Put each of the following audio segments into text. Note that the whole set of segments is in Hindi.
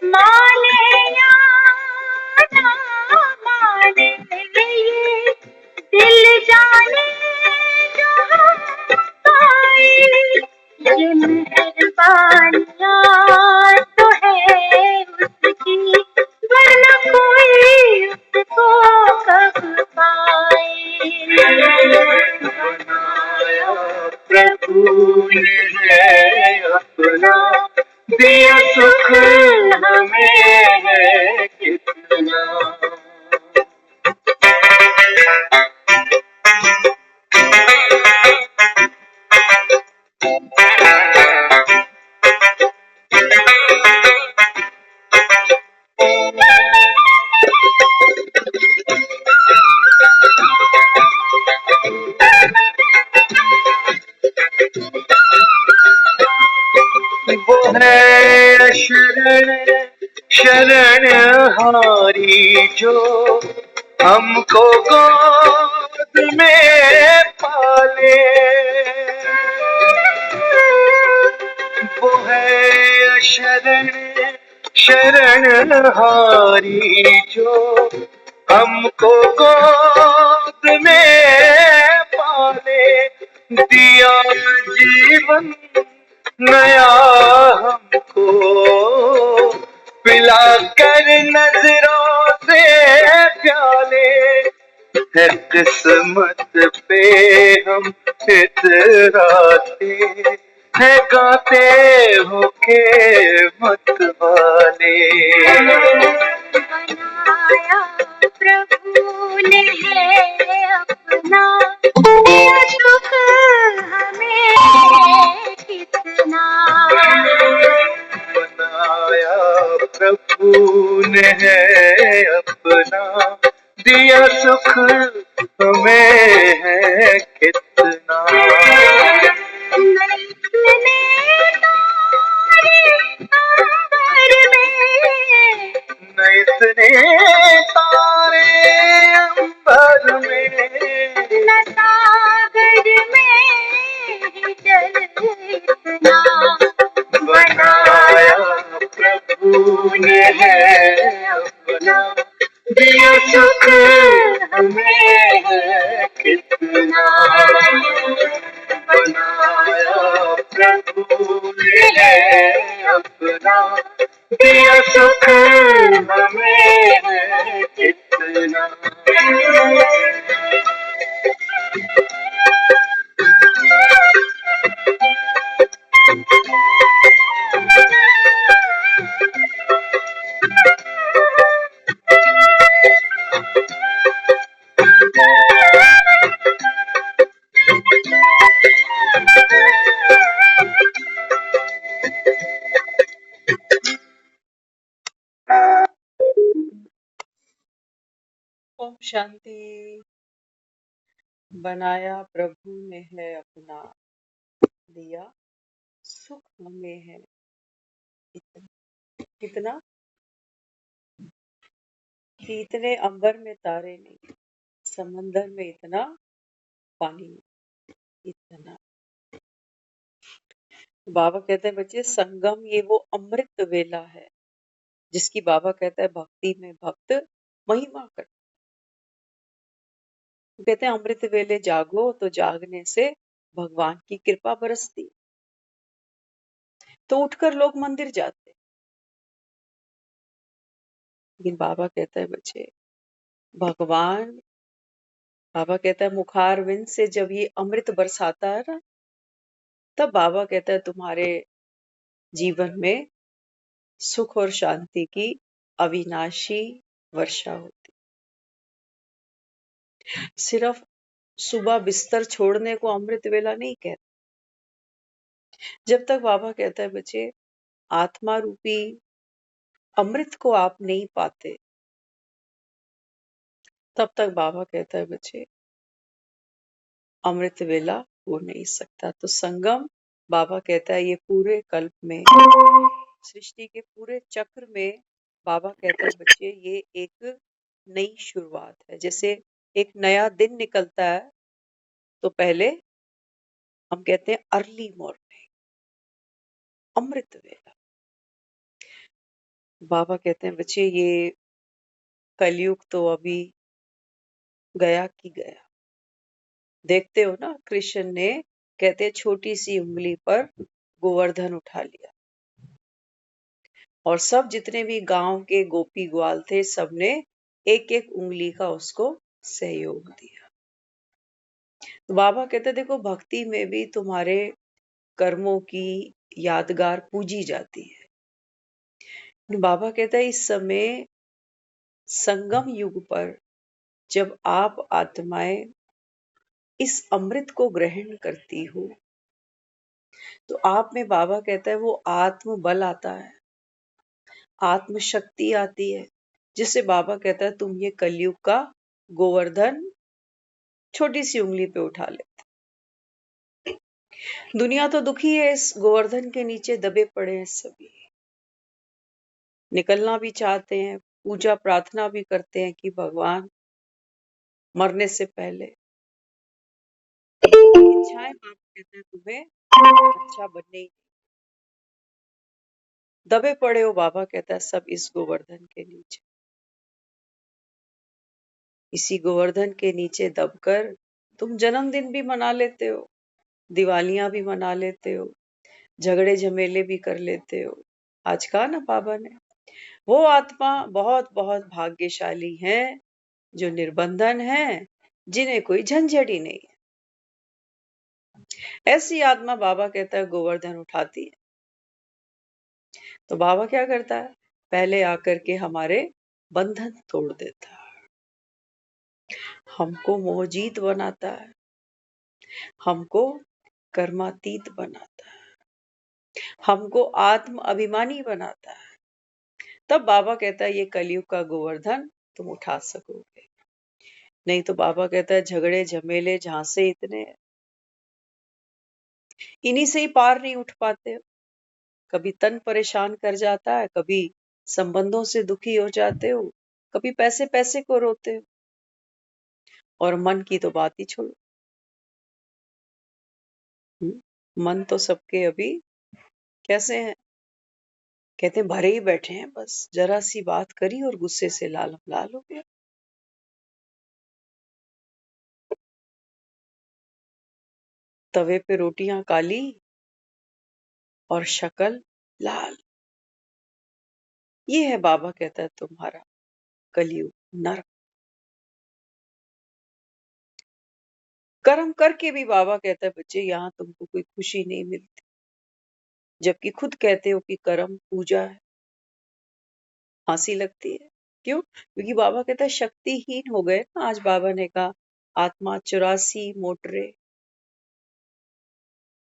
माने या ना माने ये दिल जाने जो हम पाए, ये मेहरबानियाँ तो है उसकी, वरना कोई उसको कब पाए। बनाया प्रभु ने है अपना, दिया सुख हमें है कितना। वो है शरण शरण हारी जो हमको गोद में पाले, वो है शरण शरण हारी जो हमको गोद में पाले, दिया जीवन नया हमको, पिलाकर नजरों से प्याले, है किस्मत पे हम इतराते, है गाते हो के मत वाले। बनाया प्रभु ने है अपना, दिया सुख हमें कितना। बनाया प्रभु ने है अपना, दिया सुख हमें है कितना। न इतने तारे अंबर में, न सागर में जल इतना। बनाया प्रभु ने है अपना, दिया सुख हमें है कितना। बनाया प्रभु ने है अपना, दिया सुख हमें है कितना। ओम शांति। बनाया प्रभु ने है अपना, दिया सुख हमें है इतना। कितना कि इतने अंबर में तारे नहीं, समंदर में इतना पानी नहीं, इतना। बाबा कहते हैं बच्चे, संगम ये वो अमृत वेला है जिसकी बाबा कहता है भक्ति में भक्त महिमा कर। कहते हैं अमृत वेले जागो तो जागने से भगवान की कृपा बरसती, तो उठकर लोग मंदिर जाते। लेकिन बाबा कहता है बच्चे, भगवान, बाबा कहता है मुखारविंद से जब ये अमृत बरसाता है ना, तब बाबा कहता है तुम्हारे जीवन में सुख और शांति की अविनाशी वर्षा होती। सिर्फ सुबह बिस्तर छोड़ने को अमृत वेला नहीं कहते। जब तक बाबा कहता है बच्चे आत्मा रूपी अमृत को आप नहीं पाते, तब तक बाबा कहता है बच्चे अमृत वेला हो नहीं सकता। तो संगम, बाबा कहता है ये पूरे कल्प में, सृष्टि के पूरे चक्र में, बाबा कहता है बच्चे ये एक नई शुरुआत है। जैसे एक नया दिन निकलता है तो पहले हम कहते हैं अर्ली मॉर्निंग, अमृत वेला। बाबा कहते हैं बच्चे ये कलयुग तो अभी गया कि गया। देखते हो ना, कृष्ण ने कहते छोटी सी उंगली पर गोवर्धन उठा लिया और सब जितने भी गांव के गोपी ग्वाल थे सबने एक एक उंगली का उसको सहयोग दिया। तो बाबा कहते देखो भक्ति में भी तुम्हारे कर्मों की यादगार पूजी जाती है। बाबा कहता है इस समय संगम युग पर जब आप आत्माएं इस अमृत को ग्रहण करती हो तो आप में बाबा कहता है वो आत्म बल आता है, आत्म शक्ति आती है, जिससे बाबा कहता है तुम ये कलयुग का गोवर्धन छोटी सी उंगली पे उठा ले। दुनिया तो दुखी है, इस गोवर्धन के नीचे दबे पड़े हैं सभी, निकलना भी चाहते हैं, पूजा प्रार्थना भी करते हैं कि भगवान मरने से पहले इच्छाएं बाबा कहते हैं तुम्हें अच्छा बनने ही, दबे पड़े हो बाबा कहता है सब इस गोवर्धन के नीचे। इसी गोवर्धन के नीचे दबकर तुम जन्मदिन भी मना लेते हो, दिवालियां भी मना लेते हो, झगड़े झमेले भी कर लेते हो। आज कहा ना बाबा ने, वो आत्मा बहुत बहुत भाग्यशाली है जो निर्बंधन है, जिन्हें कोई झंझट ही नहीं है। ऐसी आत्मा बाबा कहता है गोवर्धन उठाती है। तो बाबा क्या करता है, पहले आकर के हमारे बंधन तोड़ देता है, हमको मोहजीत बनाता है, हमको कर्मातीत बनाता है, हमको आत्म अभिमानी बनाता है। तब बाबा कहता है ये कलयुग का गोवर्धन तुम उठा सकोगे, नहीं तो बाबा कहता है झगड़े झमेले झांसे इतने हैं, इन्हीं से ही पार नहीं उठ पाते हो। कभी तन परेशान कर जाता है, कभी संबंधों से दुखी हो जाते हो, कभी पैसे पैसे को रोते हो, और मन की तो बात ही छोड़ो। मन तो सबके अभी कैसे हैं, कहते हैं भरे ही बैठे हैं, बस जरा सी बात करी और गुस्से से लाल लाल हो गया। तवे पे रोटियां काली और शक्ल लाल, ये है बाबा कहता है तुम्हारा कलयुग नरक। कर्म करके भी बाबा कहता है बच्चे यहाँ तुमको कोई खुशी नहीं मिलती, जबकि खुद कहते हो कि कर्म पूजा है। हंसी लगती है, क्यों? क्योंकि बाबा कहता है शक्तिहीन हो गए ना। आज बाबा ने कहा आत्मा 84 मोटरे,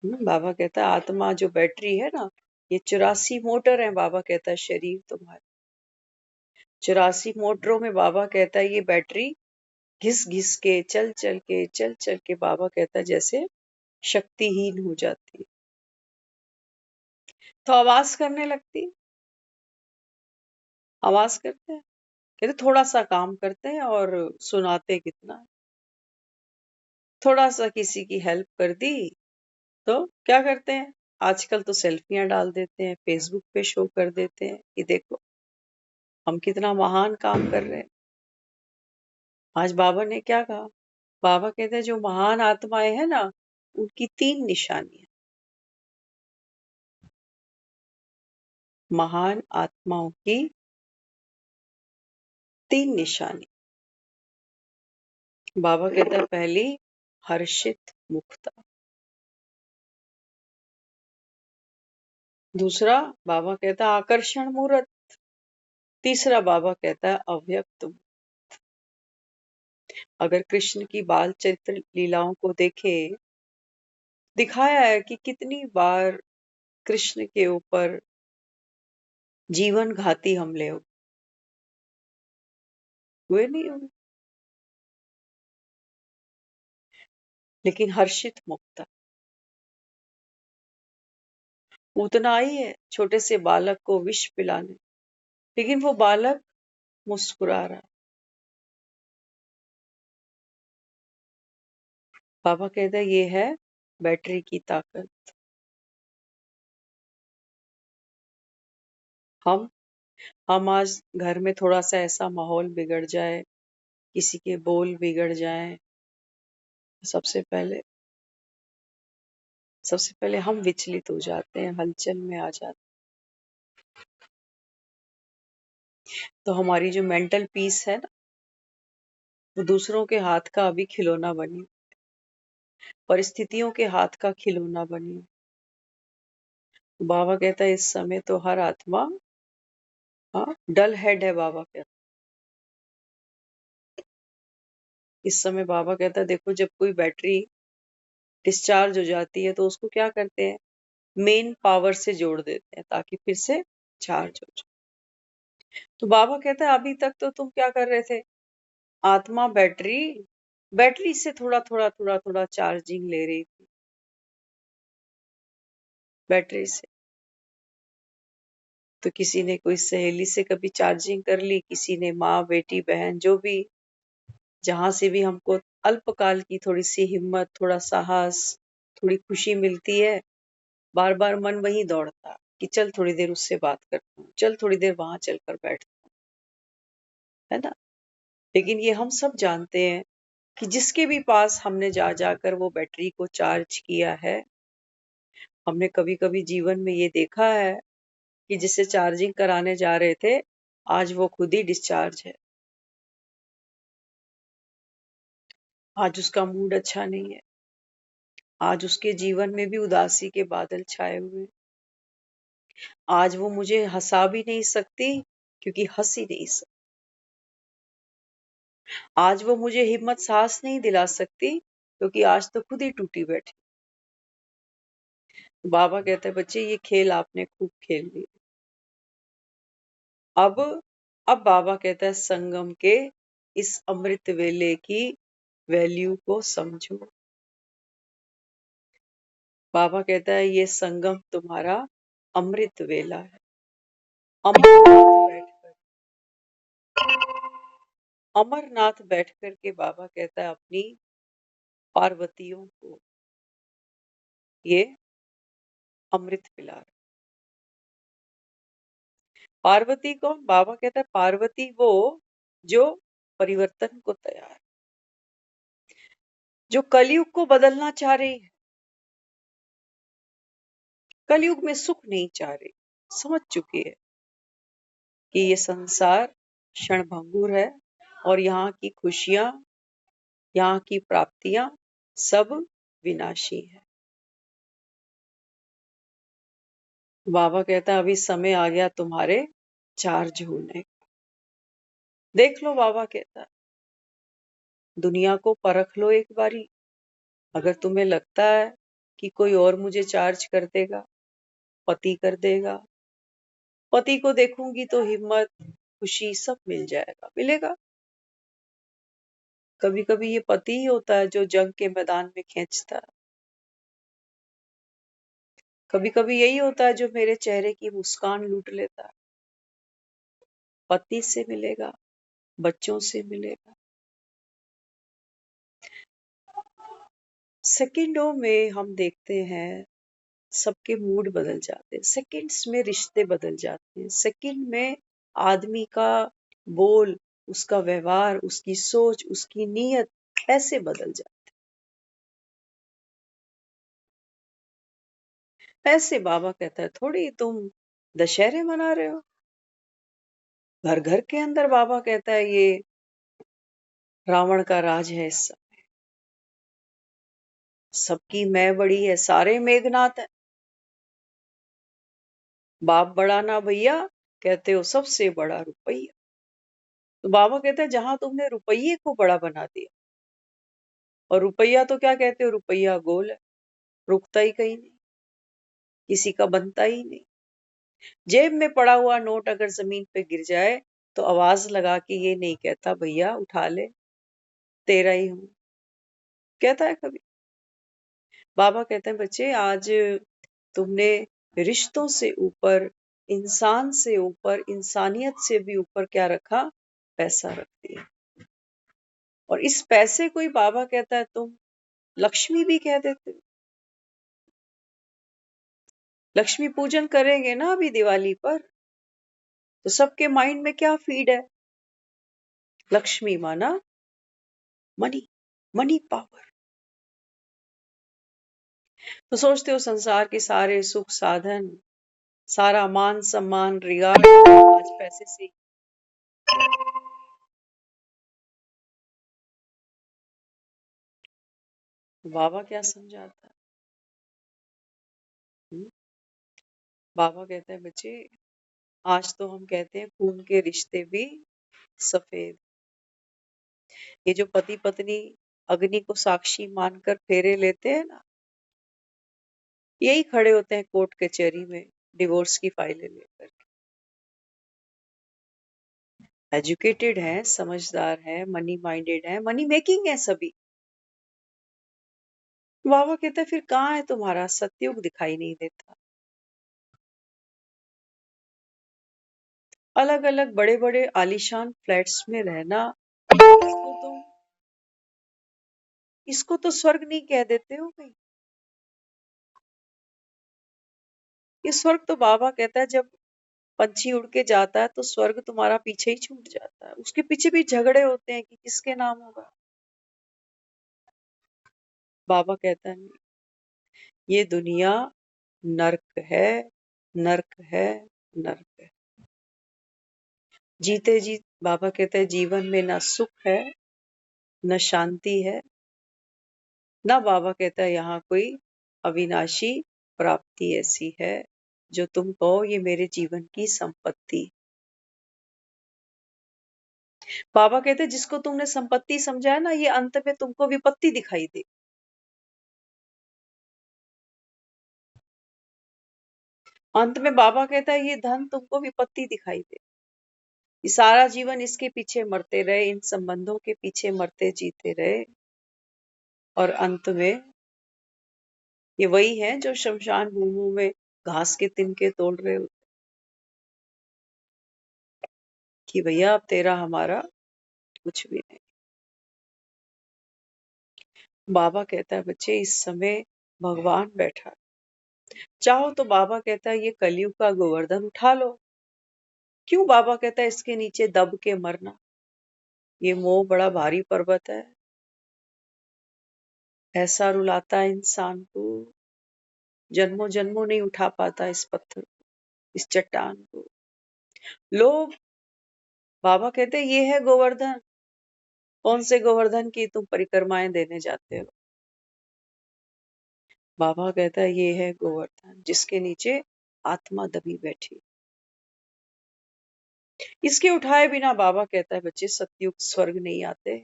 बाबा कहता है आत्मा जो बैटरी है ना, ये 84 मोटर है। बाबा कहता है शरीर तुम्हारे 84 मोटरों में बाबा कहता है ये बैटरी घिस घिस के चल चल के चल चल के बाबा कहता है जैसे शक्तिहीन हो जाती है, तो आवाज करने लगती है। आवाज करते हैं, कहते थोड़ा सा काम करते हैं और सुनाते कितना है। थोड़ा सा किसी की हेल्प कर दी तो क्या करते हैं, आजकल तो सेल्फियां डाल देते हैं, फेसबुक पे शो कर देते हैं कि देखो हम कितना महान काम कर रहे हैं। आज बाबा ने क्या कहा, बाबा कहते हैं जो महान आत्माएं हैं ना उनकी 3 निशानियां, महान आत्माओं की 3 निशानी। बाबा कहता है पहली हर्षित मुक्ता, दूसरा बाबा कहता है आकर्षण मूर्त, तीसरा बाबा कहता है अव्यक्त। अगर कृष्ण की बाल चरित्र लीलाओं को देखे, दिखाया है कि कितनी बार कृष्ण के ऊपर जीवन घाती हमले हुए नहीं हुए, लेकिन हर्षित मुक्ता उतना ही है छोटे से बालक को विष पिलाने, लेकिन वो बालक मुस्कुरा रहा। बाबा कहता है ये है बैटरी की ताकत। हम हम आज घर में थोड़ा सा ऐसा माहौल बिगड़ जाए, किसी के बोल बिगड़ जाए, सबसे पहले हम विचलित हो जाते हैं, हलचल में आ जाते हैं। तो हमारी जो मेंटल पीस है ना, वो दूसरों के हाथ का अभी खिलौना बनी, परिस्थितियों के हाथ का खिलौना बनी। बाबा कहता है इस समय तो हर आत्मा डल हेड है। बाबा कहता इस समय बाबा कहता है देखो, जब कोई बैटरी डिस्चार्ज हो जाती है तो उसको क्या करते हैं, मेन पावर से जोड़ देते हैं ताकि फिर से चार्ज हो जाए। तो बाबा कहता है अभी तक तो तुम क्या कर रहे थे, आत्मा बैटरी से थोड़ा थोड़ा थोड़ा थोड़ा चार्जिंग ले रही थी, बैटरी से। तो किसी ने कोई सहेली से कभी चार्जिंग कर ली, किसी ने माँ बेटी बहन जो भी, जहां से भी हमको अल्पकाल की थोड़ी सी हिम्मत, थोड़ा साहस, थोड़ी खुशी मिलती है, बार बार मन वहीं दौड़ता है कि चल थोड़ी देर उससे बात करता हूँ, चल थोड़ी देर वहां चलकर बैठता हूँ, है ना। लेकिन ये हम सब जानते हैं कि जिसके भी पास हमने जा जाकर वो बैटरी को चार्ज किया है, हमने कभी कभी जीवन में ये देखा है कि जिसे चार्जिंग कराने जा रहे थे, आज वो खुद ही डिस्चार्ज है, आज उसका मूड अच्छा नहीं है, आज उसके जीवन में भी उदासी के बादल छाए हुए हैं। आज वो मुझे हंसा भी नहीं सकती क्योंकि हंस ही नहीं सकती। आज वो मुझे हिम्मत साहस नहीं दिला सकती क्योंकि आज तो खुद ही टूटी बैठी। बाबा कहते हैं बच्चे ये खेल आपने खूब खेल लिए। अब बाबा कहता है संगम के इस अमृत वेले की वैल्यू को समझो। बाबा कहता है ये संगम तुम्हारा अमृत वेला है। अमरनाथ बैठकर के बाबा कहता है अपनी पार्वतियों को ये अमृत पिला रहा है। पार्वती कौन? बाबा कहता है पार्वती वो जो परिवर्तन को तैयार है, जो कलयुग को बदलना चाह रही है, कलयुग में सुख नहीं चाह रही, समझ चुकी है कि ये संसार क्षणभंगुर है और यहाँ की खुशियां, यहाँ की प्राप्तियां सब विनाशी है। बाबा कहता है अभी समय आ गया तुम्हारे चार्ज होने का। देख लो, बाबा कहता है दुनिया को परख लो एक बारी। अगर तुम्हें लगता है कि कोई और मुझे चार्ज कर देगा, पति कर देगा, पति को देखूंगी तो हिम्मत खुशी सब मिल जाएगा, मिलेगा। कभी कभी ये पति ही होता है जो जंग के मैदान में खींचता है। कभी कभी यही होता है जो मेरे चेहरे की मुस्कान लूट लेता है। पति से मिलेगा, बच्चों से मिलेगा। सेकंडों में हम देखते हैं सबके मूड बदल जाते हैं, सेकंड्स में रिश्ते बदल जाते हैं, सेकंड में आदमी का बोल, उसका व्यवहार, उसकी सोच, उसकी नीयत ऐसे बदल जाती है। ऐसे बाबा कहता है थोड़ी तुम दशहरे मना रहे हो। घर घर के अंदर बाबा कहता है ये रावण का राज है इस समय। सबकी मैं बड़ी है, सारे मेघनाथ है। बाप बड़ा ना भैया, कहते हो सबसे बड़ा रुपया। तो बाबा कहता है जहां तुमने रुपये को बड़ा बना दिया, और रुपया तो क्या कहते हो, रुपया गोल है, रुकता ही कहीं नहीं, किसी का बनता ही नहीं। जेब में पड़ा हुआ नोट अगर जमीन पे गिर जाए तो आवाज लगा के ये नहीं कहता भैया उठा ले, तेरा ही हूं, कहता है कभी? बाबा कहते हैं बच्चे आज तुमने रिश्तों से ऊपर, इंसान से ऊपर, इंसानियत से भी ऊपर क्या रखा? पैसा रख दिया। और इस पैसे को ही बाबा कहता है तुम लक्ष्मी भी कह देते हो। लक्ष्मी पूजन करेंगे ना अभी दिवाली पर, तो सबके माइंड में क्या फीड है? लक्ष्मी माना मनी, मनी पावर। तो सोचते हो संसार के सारे सुख साधन, सारा मान सम्मान रिगार्ड आज पैसे से। बाबा क्या समझाता है? हम्म? बाबा कहते हैं बच्चे, आज तो हम कहते हैं खून के रिश्ते भी सफेद। ये जो पति पत्नी अग्नि को साक्षी मानकर फेरे लेते हैं ना, यही खड़े होते हैं कोर्ट कचहरी में डिवोर्स की फाइलें लेकर। एजुकेटेड है, समझदार है, मनी माइंडेड है, मनी मेकिंग है सभी। बाबा कहता है फिर कहाँ है तुम्हारा सत्युग? दिखाई नहीं देता। अलग अलग बड़े बड़े आलीशान फ्लैट्स में रहना, इसको तो स्वर्ग नहीं कह देते हो भाई। ये स्वर्ग तो बाबा कहता है जब पंछी उड़ के जाता है तो स्वर्ग तुम्हारा पीछे ही छूट जाता है। उसके पीछे भी झगड़े होते हैं कि किसके नाम होगा। बाबा कहता है नहीं, ये दुनिया नर्क है, नर्क है, नर्क है। जीते जी बाबा कहते हैं जीवन में ना सुख है, न शांति है, ना बाबा कहता है यहाँ कोई अविनाशी प्राप्ति ऐसी है जो तुम कहो ये मेरे जीवन की संपत्ति। बाबा कहते हैं जिसको तुमने संपत्ति समझा है ना, ये अंत में तुमको विपत्ति दिखाई दे। अंत में बाबा कहता है ये धन तुमको विपत्ति दिखाई दे। ये सारा जीवन इसके पीछे मरते रहे, इन संबंधों के पीछे मरते जीते रहे, और अंत में ये वही है जो शमशान भूमि में घास के तिनके तोड़ रहे होते कि भैया अब तेरा हमारा कुछ भी नहीं। बाबा कहता है बच्चे इस समय भगवान बैठा, चाहो तो बाबा कहता है ये कलयुग का गोवर्धन उठा लो। क्यों? बाबा कहता है इसके नीचे दब के मरना, ये मोह बड़ा भारी पर्वत है, ऐसा रुलाता है इंसान को, जन्मों जन्मों नहीं उठा पाता इस पत्थर को, इस चट्टान को। लोग बाबा कहते हैं ये है गोवर्धन। कौन से गोवर्धन की तुम परिक्रमाएं देने जाते हो? बाबा कहता है ये है गोवर्धन जिसके नीचे आत्मा दबी बैठी। इसके उठाए बिना बाबा कहता है बच्चे सतयुग स्वर्ग नहीं आते।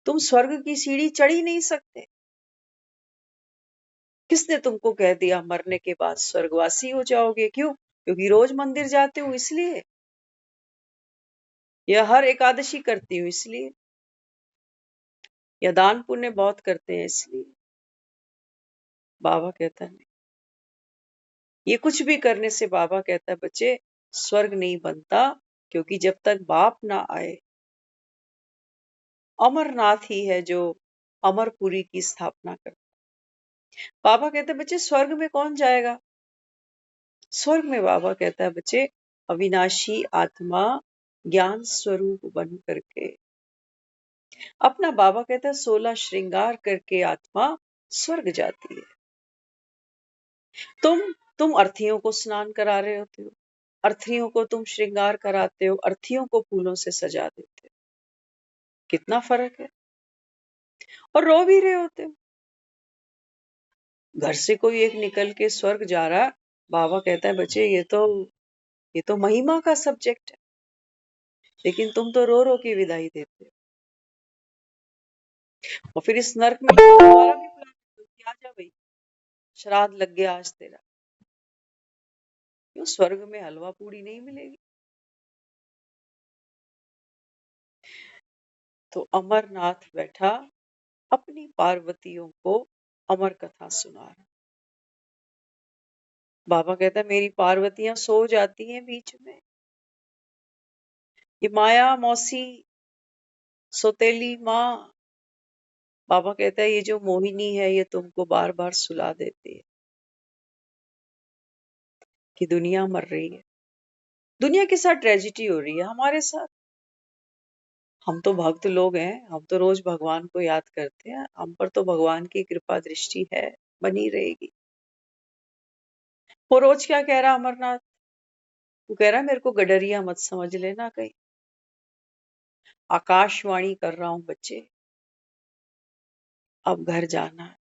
तुम स्वर्ग की सीढ़ी चढ़ ही नहीं सकते। किसने तुमको कह दिया मरने के बाद स्वर्गवासी हो जाओगे? क्यों? क्योंकि रोज मंदिर जाते हो इसलिए, या हर एकादशी करती हूँ इसलिए, या दान पुण्य बहुत करते हैं इसलिए? बाबा कहता है ये कुछ भी करने से बाबा कहता है बच्चे स्वर्ग नहीं बनता, क्योंकि जब तक बाप ना आए, अमरनाथ ही है जो अमरपुरी की स्थापना करता। बाबा कहते हैं बच्चे स्वर्ग में कौन जाएगा? स्वर्ग में बाबा कहता है बच्चे अविनाशी आत्मा ज्ञान स्वरूप बन करके, अपना बाबा कहता है 16 श्रृंगार करके आत्मा स्वर्ग जाती है। तुम अर्थियों को स्नान करा रहे होते हो, अर्थियों को तुम श्रृंगार कराते हो, अर्थियों को फूलों से सजा देते हो। कितना फर्क है। और रो भी रहे होते हो। घर से कोई एक निकल के स्वर्ग जा रहा, बाबा कहता है बच्चे ये तो महिमा का सब्जेक्ट है, लेकिन तुम तो रो रो के विदाई देते हो। और फिर इस नर्क में दोबारा भी बुला देते हो कि आ जा भाई, श्राद्ध लग गया आज तेरा। क्यों? स्वर्ग में हलवा पूड़ी नहीं मिलेगी? तो अमरनाथ बैठा अपनी पार्वतियों को अमर कथा सुना रहा। बाबा कहता है मेरी पार्वतियां सो जाती हैं बीच में, ये माया मौसी सोतेली माँ, बाबा कहता है ये जो मोहिनी है ये तुमको बार बार सुला देती है कि दुनिया मर रही है। दुनिया के साथ ट्रेजिडी हो रही है, हमारे साथ। हम तो भक्त लोग हैं, हम तो रोज भगवान को याद करते हैं, हम पर तो भगवान की कृपा दृष्टि है, बनी रहेगी। वो रोज क्या कह रहा अमरनाथ, वो कह रहा है मेरे को गडरिया मत समझ लेना कहीं, आकाशवाणी कर रहा हूं बच्चे, अब घर जाना है।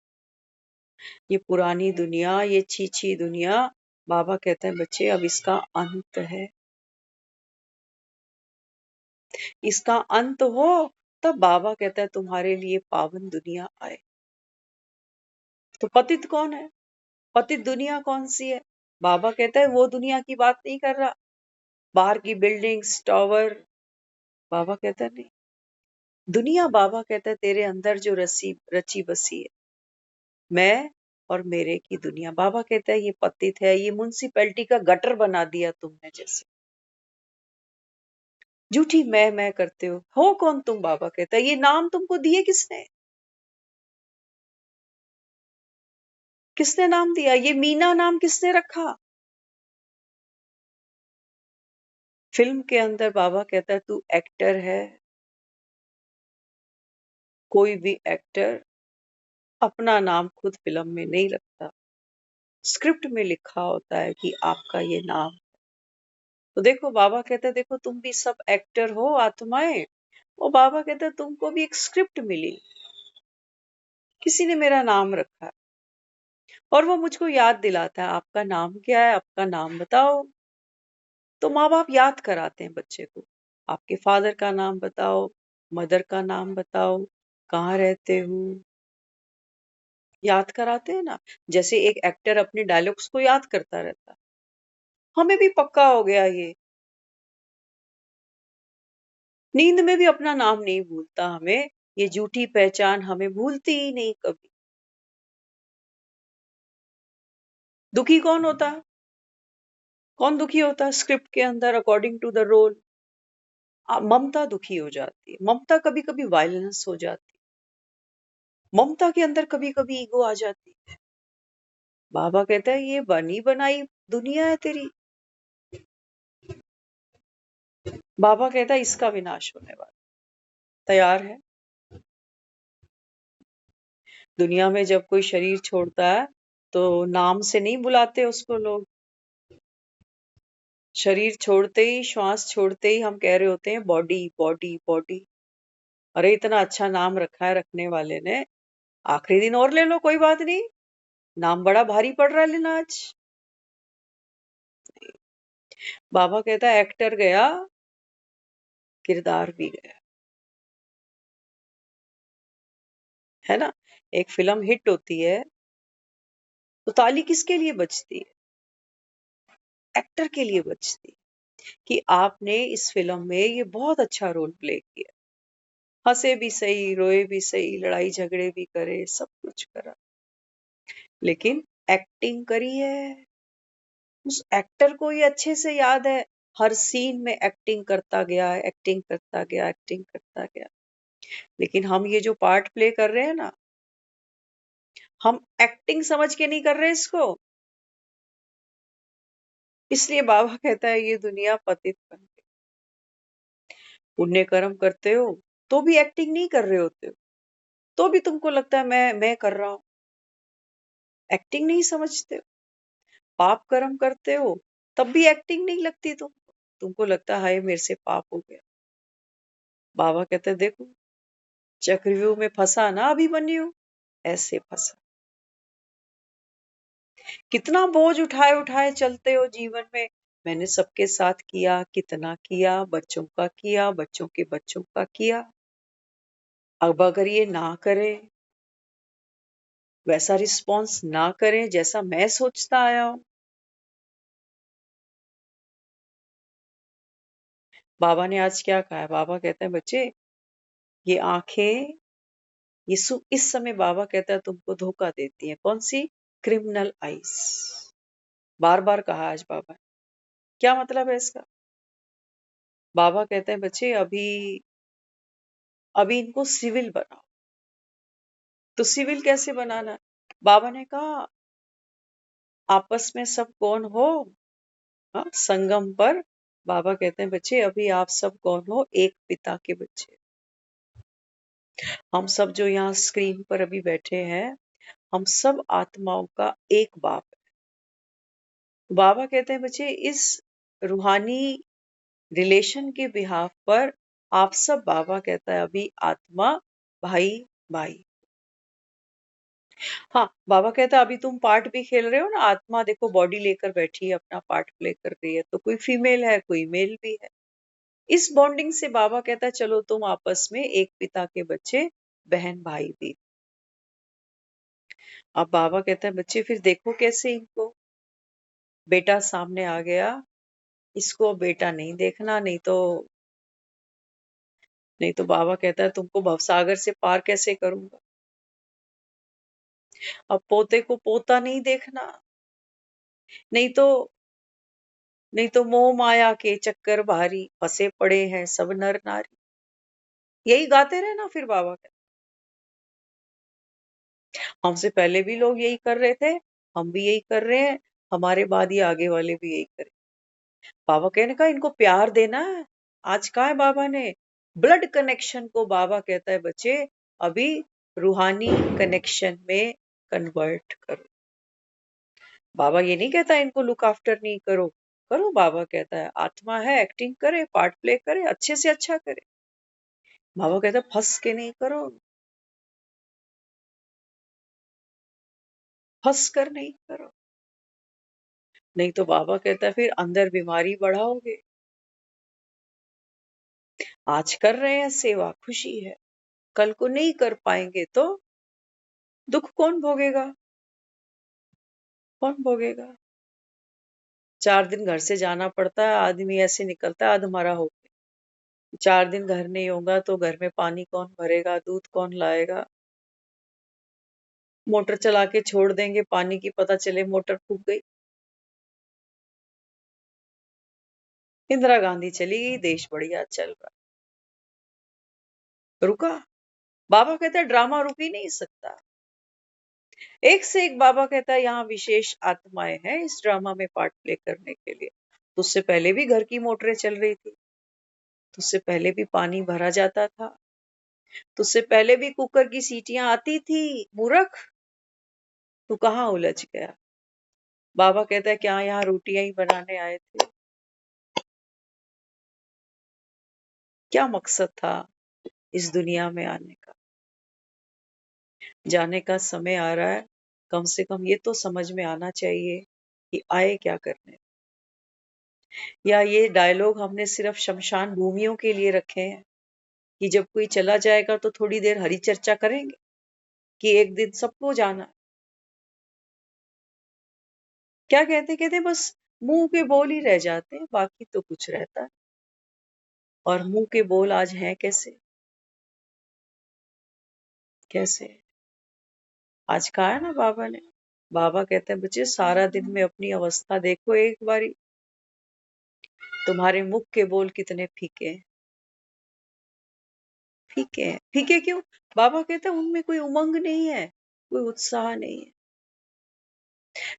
ये पुरानी दुनिया, ये छी दुनिया, बाबा कहते हैं बच्चे अब इसका अंत है। इसका अंत हो तब बाबा कहता है तुम्हारे लिए पावन दुनिया आए। तो पतित कौन है? पतित दुनिया कौन सी है? बाबा कहता है वो दुनिया की बात नहीं कर रहा, बाहर की बिल्डिंग्स टावर। बाबा कहता है नहीं, दुनिया बाबा कहता है तेरे अंदर जो रची बसी है, मैं और मेरे की दुनिया। बाबा कहता है ये पतित है, ये म्युनिसिपैलिटी का गटर बना दिया तुमने, जैसे झूठी मैं करते हो कौन तुम? बाबा कहता है ये नाम तुमको दिए किसने? किसने नाम दिया? ये मीना नाम किसने रखा? फिल्म के अंदर बाबा कहता है तू एक्टर है। कोई भी एक्टर अपना नाम खुद फिल्म में नहीं रखता, स्क्रिप्ट में लिखा होता है कि आपका ये नाम। तो देखो बाबा कहते हैं देखो तुम भी सब एक्टर हो आत्माएं। वो बाबा कहते हैं तुमको भी एक स्क्रिप्ट मिली, किसी ने मेरा नाम रखा है। और वो मुझको याद दिलाता है आपका नाम क्या है, आपका नाम बताओ। तो माँ बाप याद कराते हैं बच्चे को, आपके फादर का नाम बताओ, मदर का नाम बताओ, कहाँ रहते हो, याद कराते हैं ना। जैसे एक एक्टर अपने डायलॉग्स को याद करता रहता, हमें भी पक्का हो गया ये। नींद में भी अपना नाम नहीं भूलता हमें, ये झूठी पहचान हमें भूलती ही नहीं कभी। दुखी कौन होता है? कौन दुखी होता है स्क्रिप्ट के अंदर अकॉर्डिंग टू द रोल? ममता दुखी हो जाती है, ममता कभी कभी वायलेंस हो जाती है, ममता के अंदर कभी कभी ईगो आ जाती है। बाबा कहता है ये बनी बनाई दुनिया है तेरी। बाबा कहता है इसका विनाश होने वाला, तैयार है? दुनिया में जब कोई शरीर छोड़ता है तो नाम से नहीं बुलाते उसको लोग। शरीर छोड़ते ही, श्वास छोड़ते ही हम कह रहे होते हैं बॉडी बॉडी बॉडी। अरे इतना अच्छा नाम रखा है रखने वाले ने, आखिरी दिन और ले लो कोई बात नहीं, नाम बड़ा भारी पड़ रहा है लेना आज। बाबा कहता है एक्टर गया, किरदार भी गया, है ना। एक फिल्म हिट होती है तो ताली किसके लिए बजती है? एक्टर के लिए बजती है कि आपने इस फिल्म में ये बहुत अच्छा रोल प्ले किया, हंसे भी सही, रोए भी सही, लड़ाई झगड़े भी करे, सब कुछ करा, लेकिन एक्टिंग करी है। उस एक्टर को ये अच्छे से याद है, हर सीन में एक्टिंग करता गया, एक्टिंग करता गया, एक्टिंग करता गया। लेकिन हम ये जो पार्ट प्ले कर रहे हैं ना, हम एक्टिंग समझ के नहीं कर रहे इसको। इसलिए बाबा कहता है ये दुनिया पतित बन गई। पुण्य कर्म करते हो तो भी एक्टिंग नहीं कर रहे होते हो, तो भी तुमको लगता है मैं कर रहा हूं, एक्टिंग नहीं समझते हो। पाप कर्म करते हो तब भी एक्टिंग नहीं लगती तुमको, तुमको लगता है हाय मेरे से पाप हो गया। बाबा कहते हैं देखो चक्रव्यूह में फंसा ना अभिमन्यु, ऐसे फंसा। कितना बोझ उठाए उठाए चलते हो जीवन में, मैंने सबके साथ किया, कितना किया, बच्चों का किया, बच्चों के बच्चों का किया। अब अगर ये ना करे, वैसा रिस्पॉन्स ना करें जैसा मैं सोचता आया हूं। बाबा ने आज क्या कहा है? बाबा कहते हैं बच्चे ये आंखें, इस समय बाबा कहता है तुमको धोखा देती है। कौन सी? Criminal eyes. बार बार कहा आज बाबा ने। क्या मतलब है इसका? बाबा कहते हैं बच्चे अभी अभी इनको सिविल बनाओ। तो सिविल कैसे बनाना? बाबा ने कहा आपस में सब कौन हो, हाँ, संगम पर बाबा कहते हैं बच्चे अभी आप सब कौन हो? एक पिता के बच्चे। हम सब जो यहाँ स्क्रीन पर अभी बैठे हैं, हम सब आत्माओं का एक बाप है। बाबा कहते हैं बच्चे इस रूहानी रिलेशन के बिहाफ पर आप सब, बाबा कहता है अभी आत्मा भाई भाई। हाँ, बाबा कहता है अभी तुम पार्ट भी खेल रहे हो ना, आत्मा देखो बॉडी लेकर बैठी है, अपना पार्ट प्ले कर रही है, तो कोई फीमेल है कोई मेल भी है। इस बॉन्डिंग से बाबा कहता है चलो तुम आपस में एक पिता के बच्चे, बहन भाई भी। अब बाबा कहता है बच्चे फिर देखो कैसे इनको, बेटा सामने आ गया, इसको बेटा नहीं देखना, नहीं तो बाबा कहता है तुमको भवसागर से पार कैसे करूंगा। अब पोते को पोता नहीं देखना, नहीं तो नहीं तो मोह माया के चक्कर भारी, फंसे पड़े हैं सब नर नारी। यही गाते रहे ना फिर बाबा कहते, हमसे पहले भी लोग यही कर रहे थे, हम भी यही कर रहे हैं, हमारे बाद ये आगे वाले भी यही करें। बाबा कहने का इनको प्यार देना है। आज कहा है बाबा ने, ब्लड कनेक्शन को बाबा कहता है बच्चे अभी रूहानी कनेक्शन में कन्वर्ट करो। बाबा ये नहीं कहता इनको लुक आफ्टर नहीं करो, करो। बाबा कहता है आत्मा है, एक्टिंग करे, पार्ट प्ले करे, अच्छे से अच्छा करे। बाबा कहता है फंस के नहीं करो, फंस कर नहीं करो, नहीं तो बाबा कहता है फिर अंदर बीमारी बढ़ाओगे। आज कर रहे हैं सेवा, खुशी है, कल को नहीं कर पाएंगे तो दुख कौन भोगेगा? कौन भोगेगा? 4 दिन घर से जाना पड़ता है, आदमी ऐसे निकलता है अधमरा होके। 4 दिन घर नहीं होगा तो घर में पानी कौन भरेगा, दूध कौन लाएगा? मोटर चला के छोड़ देंगे, पानी की पता चले मोटर फूक गई। इंदिरा गांधी चली गई, देश बढ़िया चल रहा, रुका? बाबा कहता है ड्रामा रुक ही नहीं सकता। एक से एक बाबा कहता है यहाँ विशेष आत्माएं हैं इस ड्रामा में पार्ट प्ले करने के लिए। तो उससे पहले भी घर की मोटरें चल रही थी, तो उससे पहले भी पानी भरा जाता था, तो उससे पहले भी कुकर की सीटियां आती थी। मूर्ख, तू कहाँ उलझ गया? बाबा कहता है क्या यहाँ रोटियां ही बनाने आए थे? क्या मकसद था इस दुनिया में आने का? जाने का समय आ रहा है, कम से कम ये तो समझ में आना चाहिए कि आए क्या करने। या ये डायलॉग हमने सिर्फ शमशान भूमियों के लिए रखे हैं कि जब कोई चला जाएगा तो थोड़ी देर हरी चर्चा करेंगे कि एक दिन सबको जाना है। क्या कहते कहते बस मुंह के बोल ही रह जाते हैं, बाकी तो कुछ रहता है। और मुंह के बोल आज हैं कैसे? कैसे? आज कहा है ना बाबा ने, बाबा कहते हैं बच्चे सारा दिन में अपनी अवस्था देखो एक बारी, तुम्हारे मुख के बोल कितने फीके हैं। फीके हैं, फीके क्यों? बाबा कहते हैं उनमें कोई उमंग नहीं है, कोई उत्साह नहीं है,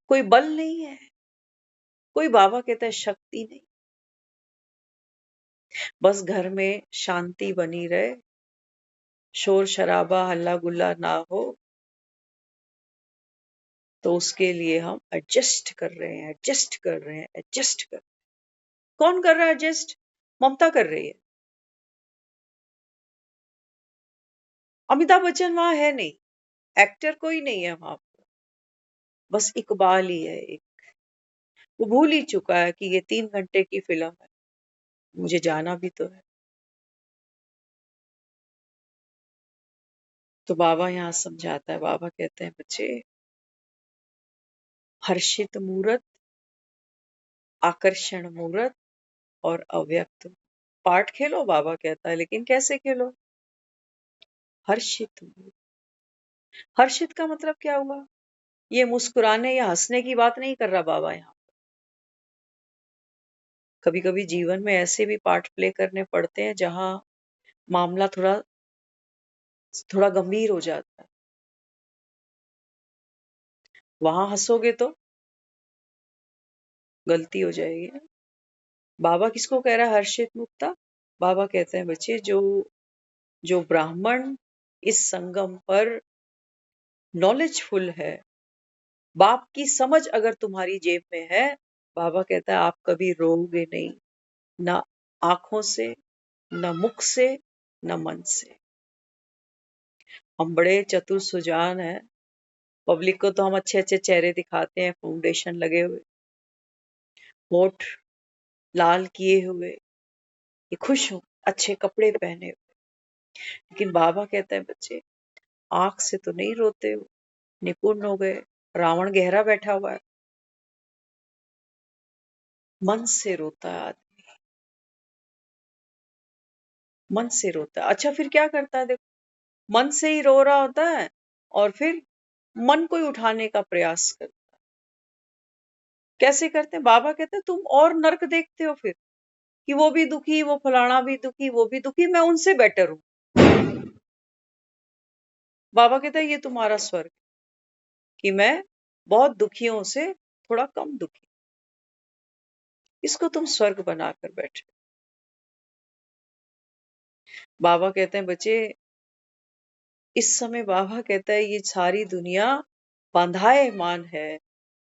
कोई बल नहीं है, कोई बाबा कहता है शक्ति नहीं। बस घर में शांति बनी रहे, शोर शराबा हल्ला गुल्ला ना हो, तो उसके लिए हम एडजस्ट कर रहे हैं, एडजस्ट कर रहे हैं, एडजस्ट कर। कौन कर रहा है एडजस्ट? ममता कर रही है। अमिताभ बच्चन वहां है नहीं, एक्टर कोई नहीं है वहां पर, बस इकबाल ही है एक। वो भूल ही चुका है कि ये 3 घंटे की फिल्म है, मुझे जाना भी तो है। तो बाबा यहाँ समझाता है, बाबा कहते हैं बच्चे हर्षित मूरत, आकर्षण मूरत और अव्यक्त पाठ खेलो। बाबा कहता है लेकिन कैसे खेलो? हर्षित मूरत। हर्षित का मतलब क्या हुआ? ये मुस्कुराने या हंसने की बात नहीं कर रहा बाबा यहाँ। कभी कभी जीवन में ऐसे भी पार्ट प्ले करने पड़ते हैं जहां मामला थोड़ा थोड़ा गंभीर हो जाता है। वहां हंसोगे तो गलती हो जाएगी ना। बाबा किसको कह रहा है हर्षित मुक्ता? बाबा कहते हैं बच्चे जो जो ब्राह्मण इस संगम पर नॉलेजफुल है, बाप की समझ अगर तुम्हारी जेब में है, बाबा कहता है आप कभी रोओगे नहीं, ना आंखों से, न मुख से, न मन से। हम बड़े चतुर सुजान हैं, पब्लिक को तो हम अच्छे अच्छे चेहरे दिखाते हैं, फाउंडेशन लगे हुए, होठ लाल किए हुए, ये खुश हो, अच्छे कपड़े पहने हुए। लेकिन बाबा कहते हैं बच्चे आंख से तो नहीं रोते हो, निपुण हो गए, रावण गहरा बैठा हुआ है, मन से रोता है आदमी, मन से रोता है। अच्छा फिर क्या करता है? देखो, मन से ही रो रहा होता है और फिर मन को ही उठाने का प्रयास करता है। कैसे करते हैं? बाबा कहते हैं तुम और नर्क देखते हो फिर, कि वो भी दुखी, वो फलाना भी दुखी, वो भी दुखी, मैं उनसे बेटर हूं। बाबा कहता है ये तुम्हारा स्वर्ग, कि मैं बहुत दुखियों से थोड़ा कम दुखी, इसको तुम स्वर्ग बनाकर बैठे। बाबा कहते हैं बच्चे इस समय बाबा कहता है ये सारी दुनिया बंधाएमान है,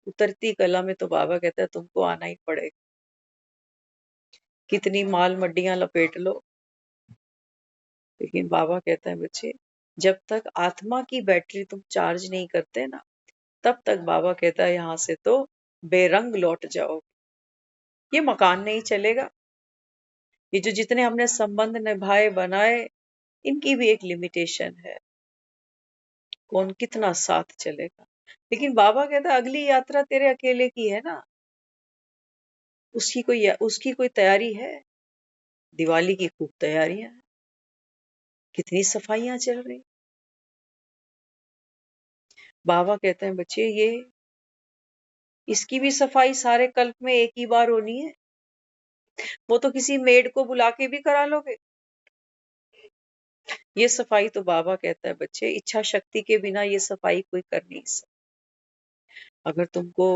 उतरती कला में तो बाबा कहता है तुमको आना ही पड़ेगा। कितनी माल मड्डियां लपेट लो, लेकिन बाबा कहता है बच्चे जब तक आत्मा की बैटरी तुम चार्ज नहीं करते ना, तब तक बाबा कहता है यहां से तो बेरंग लौट जाओ, ये मकान नहीं चलेगा। ये जो जितने हमने संबंध निभाए बनाए, इनकी भी एक लिमिटेशन है, कौन कितना साथ चलेगा। लेकिन बाबा कहता है अगली यात्रा तेरे अकेले की है ना, उसकी कोई तैयारी है? दिवाली की खूब तैयारियां हैं, कितनी सफाइयां चल रही। बाबा कहते हैं बच्चे ये इसकी भी सफाई सारे कल्प में एक ही बार होनी है, वो तो किसी मेड को बुला के भी करा लोगे। ये सफाई तो बाबा कहता है बच्चे इच्छा शक्ति के बिना ये सफाई कोई कर नहीं सकता। अगर तुमको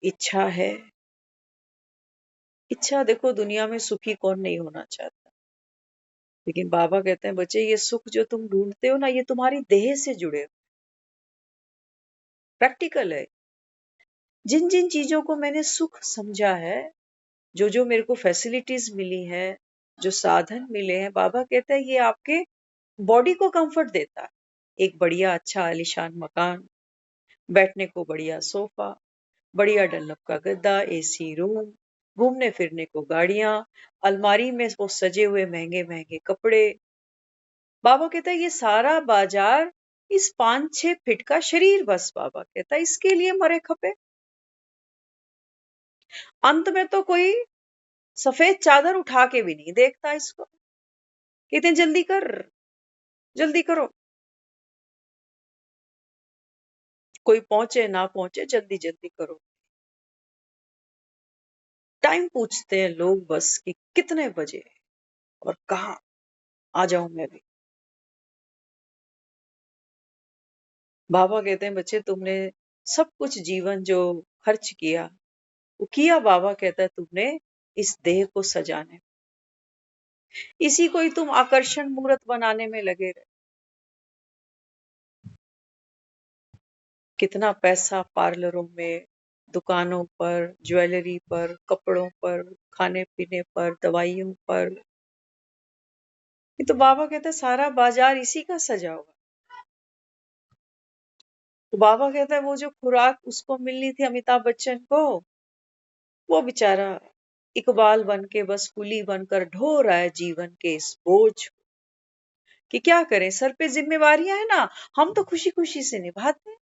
इच्छा है, इच्छा देखो दुनिया में सुखी कौन नहीं होना चाहता, लेकिन बाबा कहते हैं बच्चे ये सुख जो तुम ढूंढते हो ना, ये तुम्हारी देह से जुड़े हो, प्रैक्टिकल है। जिन जिन चीजों को मैंने सुख समझा है, जो जो मेरे को फैसिलिटीज मिली है, जो साधन मिले हैं, बाबा कहता है ये आपके बॉडी को कंफर्ट देता है। एक बढ़िया अच्छा आलीशान मकान, बैठने को बढ़िया सोफा, बढ़िया डल्लब का गद्दा, एसी रूम, घूमने फिरने को गाड़ियां, अलमारी में वो सजे हुए महंगे महंगे कपड़े। बाबा कहता है ये सारा बाजार इस 5-6 फीट का शरीर, बस बाबा कहता है इसके लिए मरे खपे। अंत में तो कोई सफेद चादर उठा के भी नहीं देखता इसको, कहते हैं जल्दी कर, जल्दी करो, कोई पहुंचे ना पहुंचे जल्दी जल्दी करो। टाइम पूछते हैं लोग बस कि कितने बजे और कहा आ जाऊं मैं भी। बाबा कहते हैं बच्चे तुमने सब कुछ जीवन जो खर्च किया, वो किया बाबा कहता है तुमने इस देह को सजाने, इसी को ही तुम आकर्षण मूर्त बनाने में लगे रहे। कितना पैसा पार्लरों में, दुकानों पर, ज्वेलरी पर, कपड़ों पर, खाने पीने पर, दवाइयों पर। ये तो बाबा कहता है सारा बाजार इसी का सजा हुआ। तो बाबा कहता है वो जो खुराक उसको मिलनी थी अमिताभ बच्चन को, वो बेचारा इकबाल बन के बस कुली बनकर ढो रहा है जीवन के इस बोझ को। कि क्या करें, सर पे जिम्मेवारियां है ना, हम तो खुशी खुशी से निभाते हैं।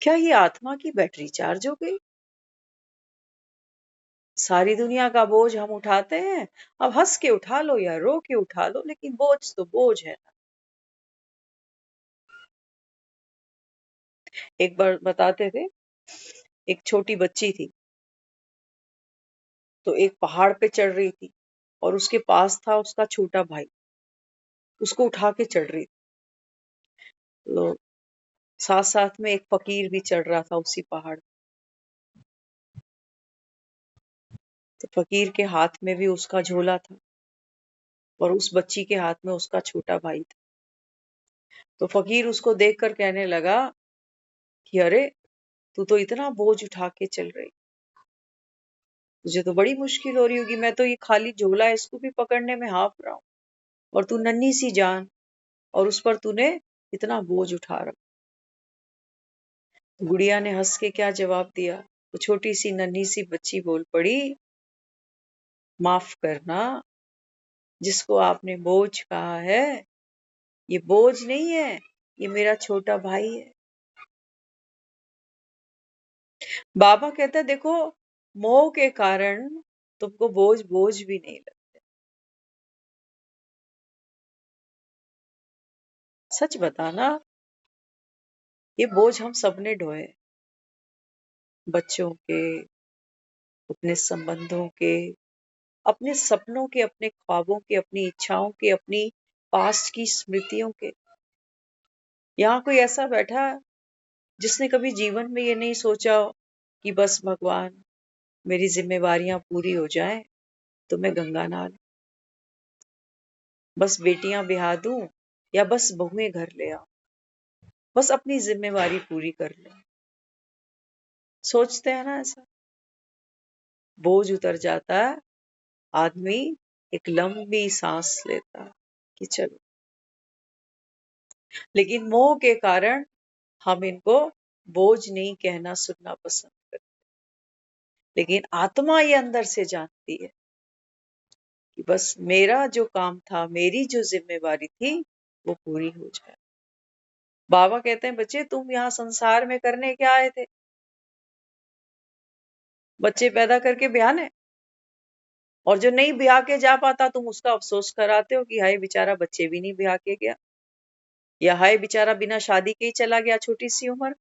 क्या ये आत्मा की बैटरी चार्ज हो गई? सारी दुनिया का बोझ हम उठाते हैं, अब हंस के उठा लो या रो के उठा लो, लेकिन बोझ तो बोझ है ना। एक बार बताते थे, एक छोटी बच्ची थी, तो एक पहाड़ पे चढ़ रही थी और उसके पास था उसका छोटा भाई, उसको उठा के चढ़ रही थी। तो साथ साथ में एक फकीर भी चढ़ रहा था उसी पहाड़। तो फकीर के हाथ में भी उसका झोला था और उस बच्ची के हाथ में उसका छोटा भाई था। तो फकीर उसको देखकर कहने लगा कि अरे, तू तो इतना बोझ उठा के चल रही, तुझे तो बड़ी मुश्किल हो रही होगी। मैं तो ये खाली झोला है, इसको भी पकड़ने में हाफ रहा हूँ, और तू नन्ही सी जान, और उस पर तूने इतना बोझ उठा रहा। गुड़िया ने हंस के क्या जवाब दिया? वो छोटी सी नन्ही सी बच्ची बोल पड़ी, माफ करना, जिसको आपने बोझ कहा है, ये बोझ नहीं है, ये मेरा छोटा भाई है। बाबा कहता है देखो, मोह के कारण तुमको बोझ बोझ भी नहीं लगता। सच बताना, ये बोझ हम सबने ढोए, बच्चों के, अपने संबंधों के, अपने सपनों के, अपने ख्वाबों के, अपनी इच्छाओं के, अपनी पास्ट की स्मृतियों के। यहाँ कोई ऐसा बैठा जिसने कभी जीवन में ये नहीं सोचा कि बस भगवान, मेरी जिम्मेवारियां पूरी हो जाएं तो मैं गंगा नहा लूं, बस बेटियां ब्याह दूं, या बस बहुएं घर ले आऊं, बस अपनी जिम्मेवारी पूरी कर लूं। सोचते हैं ना ऐसा? बोझ उतर जाता है, आदमी एक लंबी सांस लेता है कि चलो। लेकिन मोह के कारण हम इनको बोझ नहीं कहना सुनना पसंद करते। लेकिन आत्मा ये अंदर से जानती है कि बस मेरा जो काम था, मेरी जो जिम्मेवारी थी, वो पूरी हो जाए। बाबा कहते हैं बच्चे, तुम यहाँ संसार में करने क्या आए थे? बच्चे पैदा करके ब्याहने? और जो नहीं ब्याह के जा पाता, तुम उसका अफसोस कराते हो कि हाय बेचारा बच्चे भी नहीं ब्याह के गया, या हाय बेचारा बिना शादी के ही चला गया छोटी सी उम्र।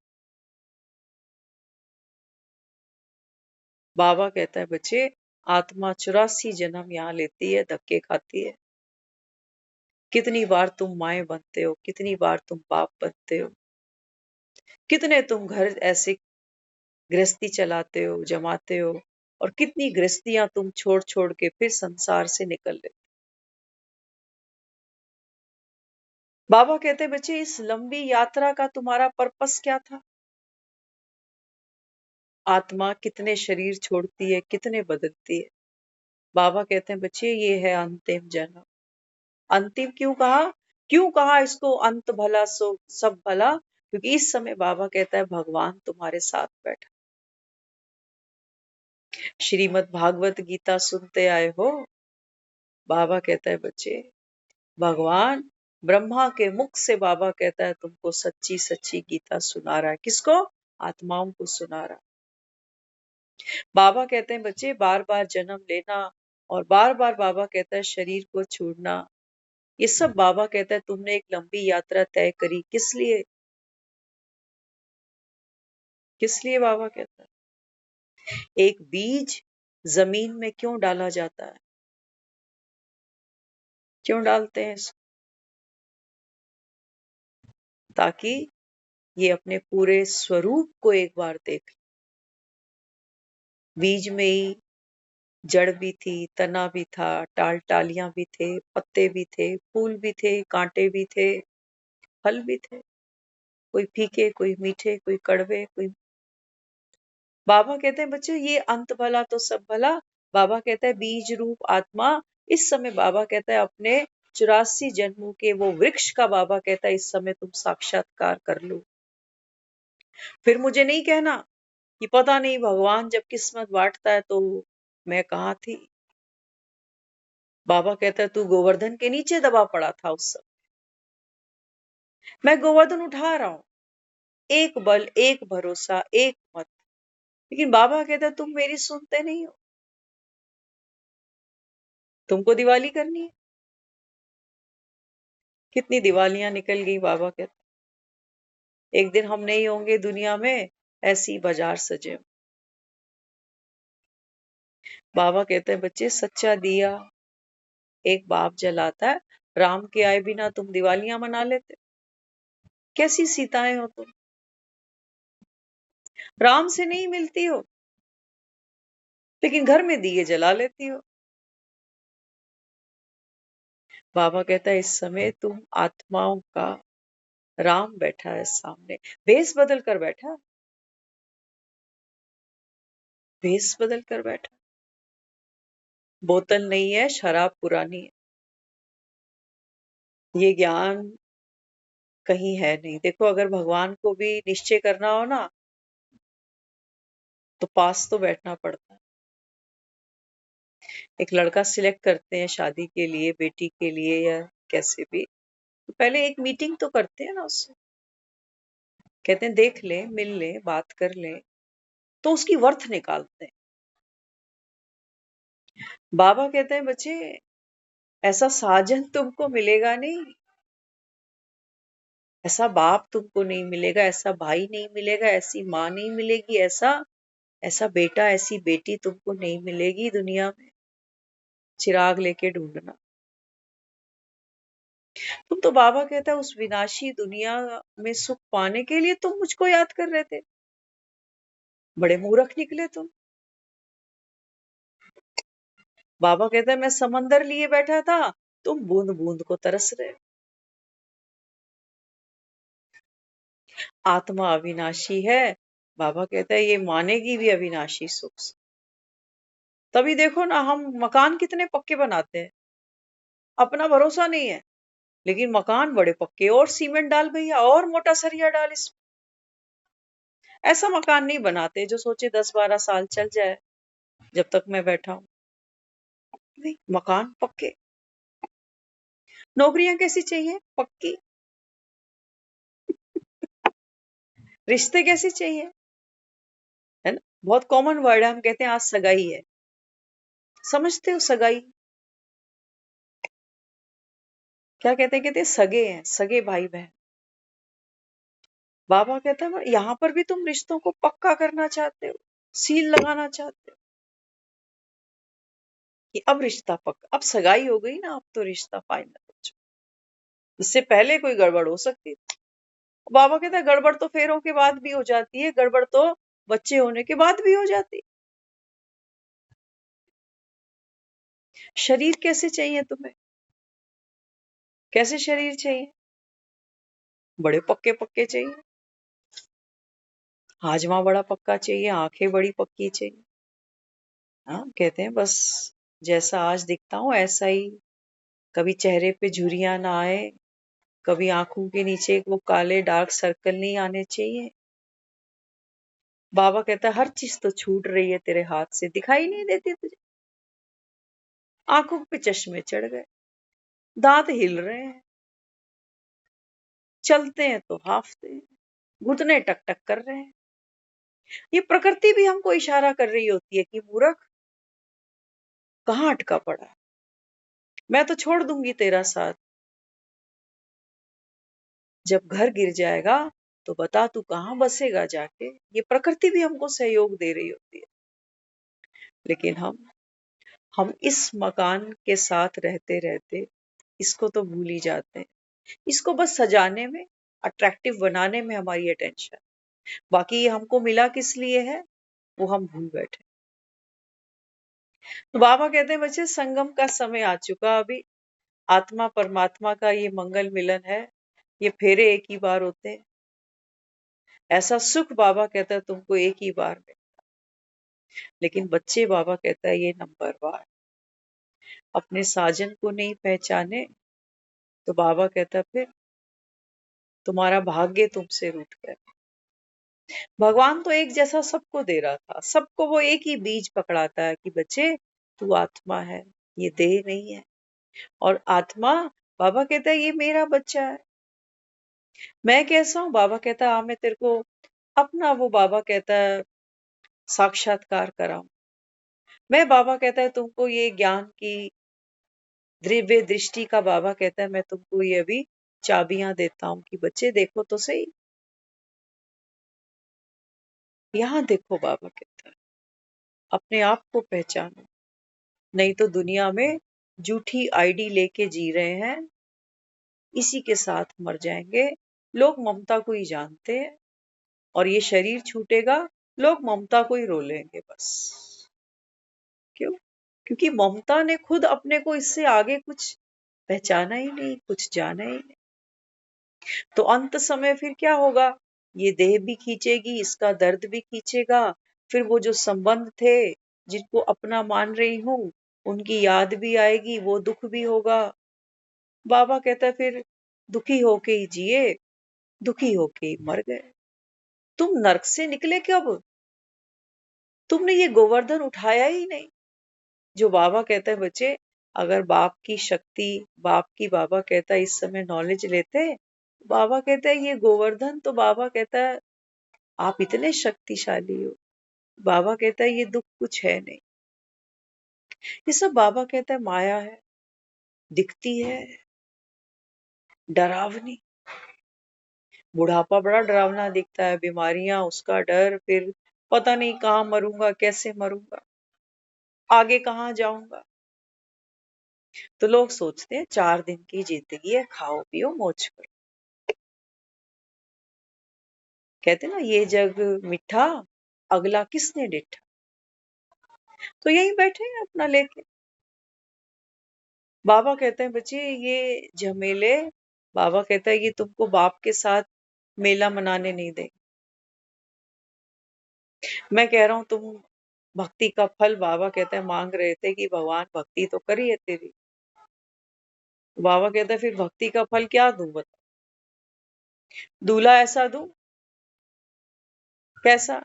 बाबा कहता है बच्चे, आत्मा 84 जन्म यहाँ लेती है, धक्के खाती है। कितनी बार तुम माए बनते हो, कितनी बार तुम बाप बनते हो, कितने तुम घर ऐसे गृहस्थी चलाते हो, जमाते हो, और कितनी गृहस्थियां तुम छोड़ छोड़ के फिर संसार से निकल लेते। बाबा कहते बच्चे, इस लंबी यात्रा का तुम्हारा पर्पस क्या था? आत्मा कितने शरीर छोड़ती है, कितने बदलती है। बाबा कहते हैं बच्चे, ये है अंतिम जन्म। अंतिम क्यों कहा इसको अंत भला सो सब भला? क्योंकि इस समय बाबा कहता है भगवान तुम्हारे साथ बैठा। श्रीमद् भागवत गीता सुनते आए हो। बाबा कहता है बच्चे, भगवान ब्रह्मा के मुख से बाबा कहता है तुमको सच्ची सच्ची गीता सुना रहा है। किसको? आत्माओं को सुना रहा। बाबा कहते हैं बच्चे, बार बार जन्म लेना और बार बार बाबा कहता है शरीर को छोड़ना, ये सब बाबा कहता है तुमने एक लंबी यात्रा तय करी। किस लिए? किस लिए बाबा कहता है? एक बीज जमीन में क्यों डाला जाता है? क्यों डालते हैं इसको? ताकि ये अपने पूरे स्वरूप को एक बार देख ले। बीज में ही जड़ भी थी, तना भी था, टाल टालियां भी थे, पत्ते भी थे, फूल भी थे, कांटे भी थे, फल भी थे, कोई फीके, कोई मीठे, कोई कड़वे, कोई। बाबा कहते हैं बच्चे, ये अंत भला तो सब भला। बाबा कहता है बीज रूप आत्मा, इस समय बाबा कहता है अपने 84 जन्मों के वो वृक्ष का बाबा कहता है इस समय तुम साक्षात्कार कर लो। फिर मुझे नहीं कहना कि पता नहीं भगवान जब किस्मत बांटता है तो मैं कहाँ थी। बाबा कहता है तू गोवर्धन के नीचे दबा पड़ा था उस समय, मैं गोवर्धन उठा रहा हूं, एक बल, एक भरोसा, एक मत। लेकिन बाबा कहता है तुम मेरी सुनते नहीं हो, तुमको दिवाली करनी है। कितनी दिवालियां निकल गई। बाबा कहते एक दिन हम नहीं होंगे दुनिया में, ऐसी बाजार सजे हों। बाबा कहते हैं बच्चे, सच्चा दिया एक बाप जलाता है। राम के आए बिना तुम दिवालियां मना लेते? कैसी सीताएं हो तुम? राम से नहीं मिलती हो, लेकिन घर में दिए जला लेती हो। बाबा कहता है इस समय तुम आत्माओं का राम बैठा है सामने, भेष बदल कर बैठा, भेष बदल कर बैठा। बोतल नहीं है, शराब पुरानी है, ये ज्ञान कहीं है नहीं। देखो अगर भगवान को भी निश्चय करना हो ना, तो पास तो बैठना पड़ता है। एक लड़का सिलेक्ट करते हैं शादी के लिए, बेटी के लिए या कैसे भी, तो पहले एक मीटिंग तो करते हैं ना उससे, कहते हैं देख ले, मिल ले, बात कर ले, तो उसकी वर्थ निकालते हैं। बाबा कहते हैं बच्चे ऐसा साजन तुमको मिलेगा नहीं, ऐसा बाप तुमको नहीं मिलेगा, ऐसा भाई नहीं मिलेगा, ऐसी माँ नहीं मिलेगी, ऐसा ऐसा बेटा, ऐसी बेटी तुमको नहीं मिलेगी दुनिया में। चिराग लेके ढूंढना। तुम तो बाबा कहता है उस विनाशी दुनिया में सुख पाने के लिए तुम मुझको याद कर रहे थे, बड़े मूर्ख निकले तुम। बाबा कहता है मैं समंदर लिए बैठा था, तुम बूंद बूंद को तरस रहे। आत्मा अविनाशी है, बाबा कहता है ये मानेगी भी अविनाशी सुख से। तभी देखो ना हम मकान कितने पक्के बनाते हैं, अपना भरोसा नहीं है, लेकिन मकान बड़े पक्के, और सीमेंट डाल भैया, और मोटा सरिया डाल इस। ऐसा मकान नहीं बनाते जो सोचे 10-12 साल चल जाए जब तक मैं बैठा हूं। नहीं, मकान पक्के। नौकरियां कैसी चाहिए? पक्की। रिश्ते कैसे चाहिए? है ना, बहुत कॉमन वर्ड है, हम कहते हैं आज सगाई है। समझते हो सगाई क्या कहते हैं? कहते हैं सगे हैं, सगे भाई बहन। बाबा कहता है यहाँ पर भी तुम रिश्तों को पक्का करना चाहते हो, सील लगाना चाहते हो कि अब रिश्ता पक्का, अब सगाई हो गई ना, अब तो रिश्ता फाइनल हो चुका। इससे पहले कोई गड़बड़ हो सकती थी। बाबा कहता है गड़बड़ तो फेरों के बाद भी हो जाती है, गड़बड़ तो बच्चे होने के बाद भी हो जाती है। शरीर कैसे चाहिए तुम्हें? कैसे शरीर चाहिए? बड़े पक्के पक्के चाहिए, हाजमा बड़ा पक्का चाहिए, आंखें बड़ी पक्की चाहिए। हाँ, कहते हैं बस जैसा आज दिखता हूँ ऐसा ही, कभी चेहरे पे झुर्रियां ना आए, कभी आंखों के नीचे वो काले डार्क सर्कल नहीं आने चाहिए। बाबा कहता है हर चीज तो छूट रही है तेरे हाथ से, दिखाई नहीं देती तुझे, आंखों पे चश्मे चढ़ गए, दांत हिल रहे हैं, चलते हैं तो हाफते हैं, घुटने टक टक कर रहे हैं। ये प्रकृति भी हमको इशारा कर रही होती है कि मूर्ख कहाँ अटका पड़ा है, मैं तो छोड़ दूंगी तेरा साथ, जब घर गिर जाएगा तो बता तू कहाँ बसेगा जाके। ये प्रकृति भी हमको सहयोग दे रही होती है, लेकिन हम इस मकान के साथ रहते रहते इसको तो भूल ही जाते हैं। इसको बस सजाने में, अट्रैक्टिव बनाने में हमारी अटेंशन, बाकी ये हमको मिला किस लिए है वो हम भूल बैठे। तो बाबा कहते हैं बच्चे संगम का समय आ चुका, अभी आत्मा परमात्मा का ये मंगल मिलन है, ये फेरे एक ही बार होते हैं। ऐसा सुख बाबा कहता है तुमको एक ही बार में, लेकिन बच्चे बाबा कहता है ये नंबर वार, अपने साजन को नहीं पहचाने तो बाबा कहता है फिर तुम्हारा भाग्य तुमसे रूठ गया। भगवान तो एक जैसा सबको दे रहा था, सबको वो एक ही बीज पकड़ाता है कि बच्चे तू आत्मा है, ये देह नहीं है। और आत्मा, बाबा कहता है ये मेरा बच्चा है। मैं कैसा हूं? बाबा कहता है मैं तेरे को अपना, वो बाबा कहता है साक्षात्कार कराऊं। मैं, बाबा कहता है तुमको ये ज्ञान की दिव्य दृष्टि का, बाबा कहता है मैं तुमको ये अभी चाबियां देता हूं कि बच्चे देखो तो सही, यहाँ देखो। बाबा कहता है अपने आप को पहचानो, नहीं तो दुनिया में झूठी आईडी लेके जी रहे हैं, इसी के साथ मर जाएंगे। लोग ममता को ही जानते हैं, और ये शरीर छूटेगा, लोग ममता को ही रो लेंगे बस। क्यों? क्योंकि ममता ने खुद अपने को इससे आगे कुछ पहचाना ही नहीं, कुछ जाना ही नहीं। तो अंत समय फिर क्या होगा? ये देह भी खींचेगी, इसका दर्द भी खींचेगा, फिर वो जो संबंध थे जिनको अपना मान रही हूँ, उनकी याद भी आएगी, वो दुख भी होगा। बाबा कहता है फिर दुखी होके ही जिए, दुखी होके ही मर गए। तुम नरक से निकले कब? तुमने ये गोवर्धन उठाया ही नहीं। जो बाबा कहता है बच्चे, अगर बाप की शक्ति, बाप की, बाबा कहता है इस समय नॉलेज लेते, बाबा कहता है ये गोवर्धन, तो बाबा कहता है आप इतने शक्तिशाली हो। बाबा कहता है ये दुख कुछ है नहीं। ये सब बाबा कहता है माया है, दिखती है, डरावनी। बुढ़ापा बड़ा डरावना दिखता है, बीमारियां, उसका डर, फिर पता नहीं कहाँ मरूंगा, कैसे मरूंगा, आगे कहाँ जाऊंगा। तो लोग सोचते हैं 4 दिन की जिंदगी है, खाओ पियो मौज करो। कहते ना ये जग मिठा, अगला किसने डिठा। तो यहीं बैठे हैं अपना लेके। बाबा कहते हैं बच्चे ये झमेले, बाबा कहता है ये तुमको बाप के साथ मेला मनाने नहीं देंगे। मैं कह रहा हूं तुम भक्ति का फल, बाबा कहते हैं मांग रहे थे कि भगवान भक्ति तो करी है तेरी। बाबा कहता है फिर भक्ति का फल क्या दूं बता। दूल्हा ऐसा दूं कैसा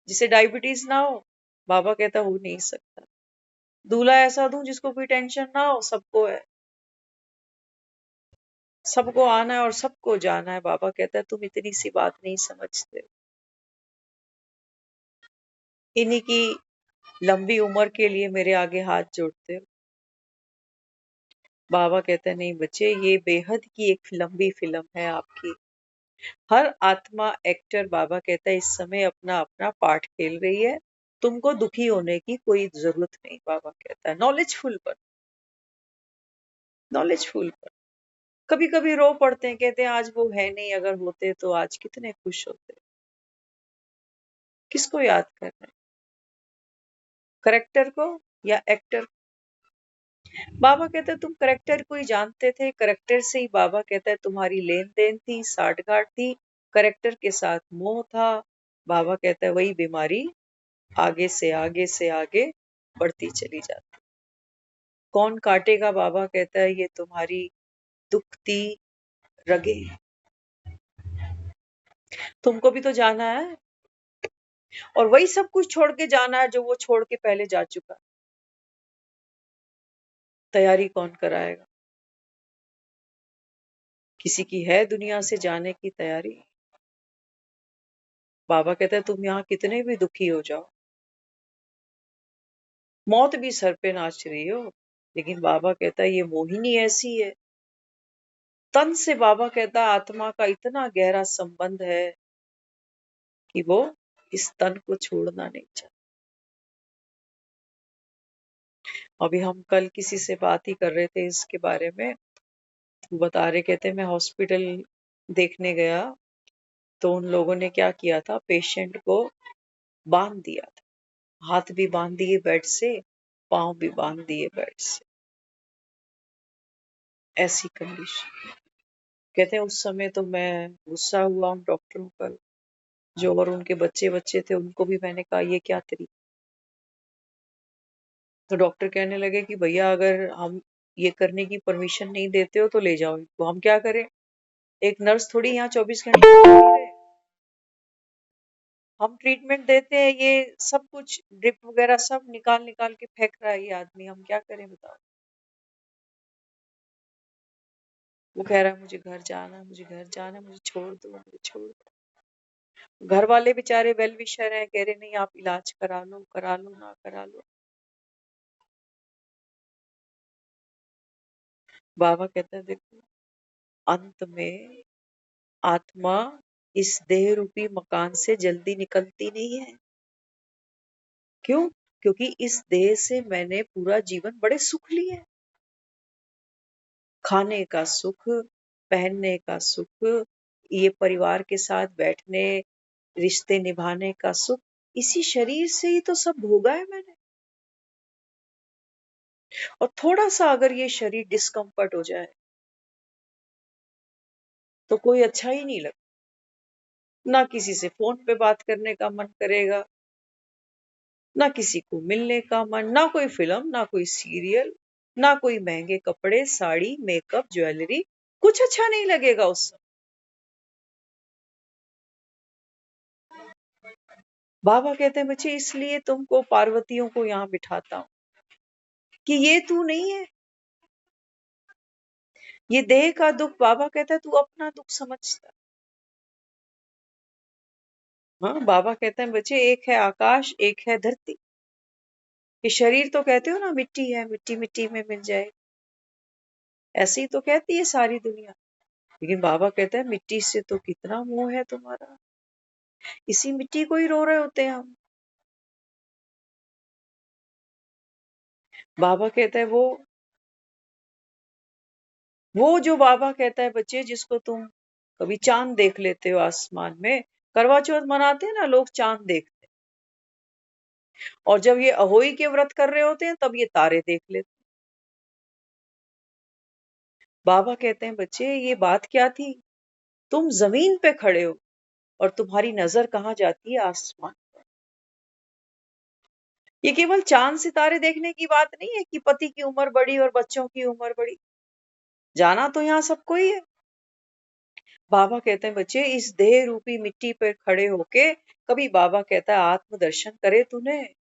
जिसे डायबिटीज ना हो? बाबा कहता हो नहीं सकता। दूल्हा ऐसा दूं जिसको कोई टेंशन ना हो, सबको है, सबको आना है और सबको जाना है। बाबा कहता है तुम इतनी सी बात नहीं समझते। इन्हीं की लंबी उम्र के लिए मेरे आगे हाथ जोड़ते हो। बाबा कहते हैं नहीं बच्चे, ये बेहद की एक लंबी फिल्म है आपकी। हर आत्मा एक्टर, बाबा कहता है इस समय अपना अपना पार्ट खेल रही है। तुमको दुखी होने की कोई जरूरत नहीं। बाबा कहता है नॉलेजफुल पर, नॉलेजफुल पर। कभी कभी रो पड़ते हैं, कहते हैं आज वो है नहीं, अगर होते तो आज कितने खुश होते। किसको याद कर रहे हैं, करेक्टर को या एक्टर? बाबा कहते हैं तुम करेक्टर को ही जानते थे, करेक्टर से ही बाबा कहता है तुम्हारी लेन देन थी, साठगांठ थी, करेक्टर के साथ मोह था। बाबा कहता है वही बीमारी आगे से आगे से आगे बढ़ती चली जाती। कौन काटेगा? बाबा कहता है ये तुम्हारी दुखती रगे। तुमको भी तो जाना है, और वही सब कुछ छोड़ के जाना है जो वो छोड़ के पहले जा चुका। तैयारी कौन कराएगा? किसी की है दुनिया से जाने की तैयारी? बाबा कहता है तुम यहाँ कितने भी दुखी हो जाओ, मौत भी सर पे नाच रही हो, लेकिन बाबा कहता है ये मोहिनी ऐसी है। तन से बाबा कहता है आत्मा का इतना गहरा संबंध है कि वो इस तन को छोड़ना नहीं चाहता। अभी हम कल किसी से बात ही कर रहे थे इसके बारे में, वो बता रहे, कहते मैं हॉस्पिटल देखने गया तो उन लोगों ने क्या किया था, पेशेंट को बांध दिया था, हाथ भी बांध दिए बेड से, पांव भी बांध दिए बेड से, ऐसी कंडीशन। कहते हैं उस समय तो मैं गुस्सा हुआ उन डॉक्टरों पर, जो और उनके बच्चे बच्चे थे उनको भी मैंने कहा ये क्या तरीका। तो डॉक्टर कहने लगे कि भैया अगर हम ये करने की परमिशन नहीं देते हो तो ले जाओ इनको, हम क्या करें? एक नर्स थोड़ी यहाँ 24 घंटे खड़ी रहे। हम ट्रीटमेंट देते हैं, ये सब कुछ ड्रिप वगैरह सब निकाल निकाल के फेंक रहा है ये आदमी, हम क्या करें बताओ। वो कह रहा है मुझे घर जाना है, मुझे घर जाना है, मुझे छोड़ दो, मुझे छोड़ दो। घर वाले बेचारे वेल विशर हैं, कह रहे नहीं आप इलाज करा लो, करा लो ना करा लो। बाबा कहता है देखो अंत में आत्मा इस देह रूपी मकान से जल्दी निकलती नहीं है। क्यों? क्योंकि इस देह से मैंने पूरा जीवन बड़े सुख लिए, खाने का सुख, पहनने का सुख, ये परिवार के साथ बैठने, रिश्ते निभाने का सुख इसी शरीर से ही तो सब भोगा है मैंने। और थोड़ा सा अगर ये शरीर डिस्कम्फर्ट हो जाए तो कोई अच्छा ही नहीं लगता। ना किसी से फोन पे बात करने का मन करेगा, ना किसी को मिलने का मन, ना कोई फिल्म, ना कोई सीरियल, ना कोई महंगे कपड़े, साड़ी, मेकअप, ज्वेलरी, कुछ अच्छा नहीं लगेगा उस समय। बाबा कहते हैं बच्चे इसलिए तुमको पार्वतियों को यहाँ बिठाता हूं कि ये तू नहीं है। ये देह का दुख बाबा कहता है तू अपना दुख समझता। हाँ, बाबा कहते हैं बच्चे एक है आकाश, एक है धरती। ये शरीर तो कहते हो ना मिट्टी है, मिट्टी मिट्टी में मिल जाए, ऐसे ही तो कहती है सारी दुनिया। लेकिन बाबा कहते हैं मिट्टी से तो कितना मोह है तुम्हारा, इसी मिट्टी को ही रो रहे होते हैं हम। बाबा कहता है वो जो बाबा कहता है बच्चे जिसको तुम कभी चांद देख लेते हो आसमान में, करवा चौथ मनाते हैं ना लोग, चांद देखते हैं। और जब ये अहोई के व्रत कर रहे होते हैं तब ये तारे देख लेते हैं। बाबा कहते हैं बच्चे ये बात क्या थी, तुम जमीन पे खड़े हो और तुम्हारी नजर कहाँ जाती है, आसमान। ये केवल चांद सितारे देखने की बात नहीं है कि पति की उम्र बढ़ी और बच्चों की उम्र बढ़ी, जाना तो यहाँ सबको ही है। बाबा कहते हैं बच्चे इस देह रूपी मिट्टी पर खड़े होके कभी बाबा कहता है आत्मदर्शन करे तूने,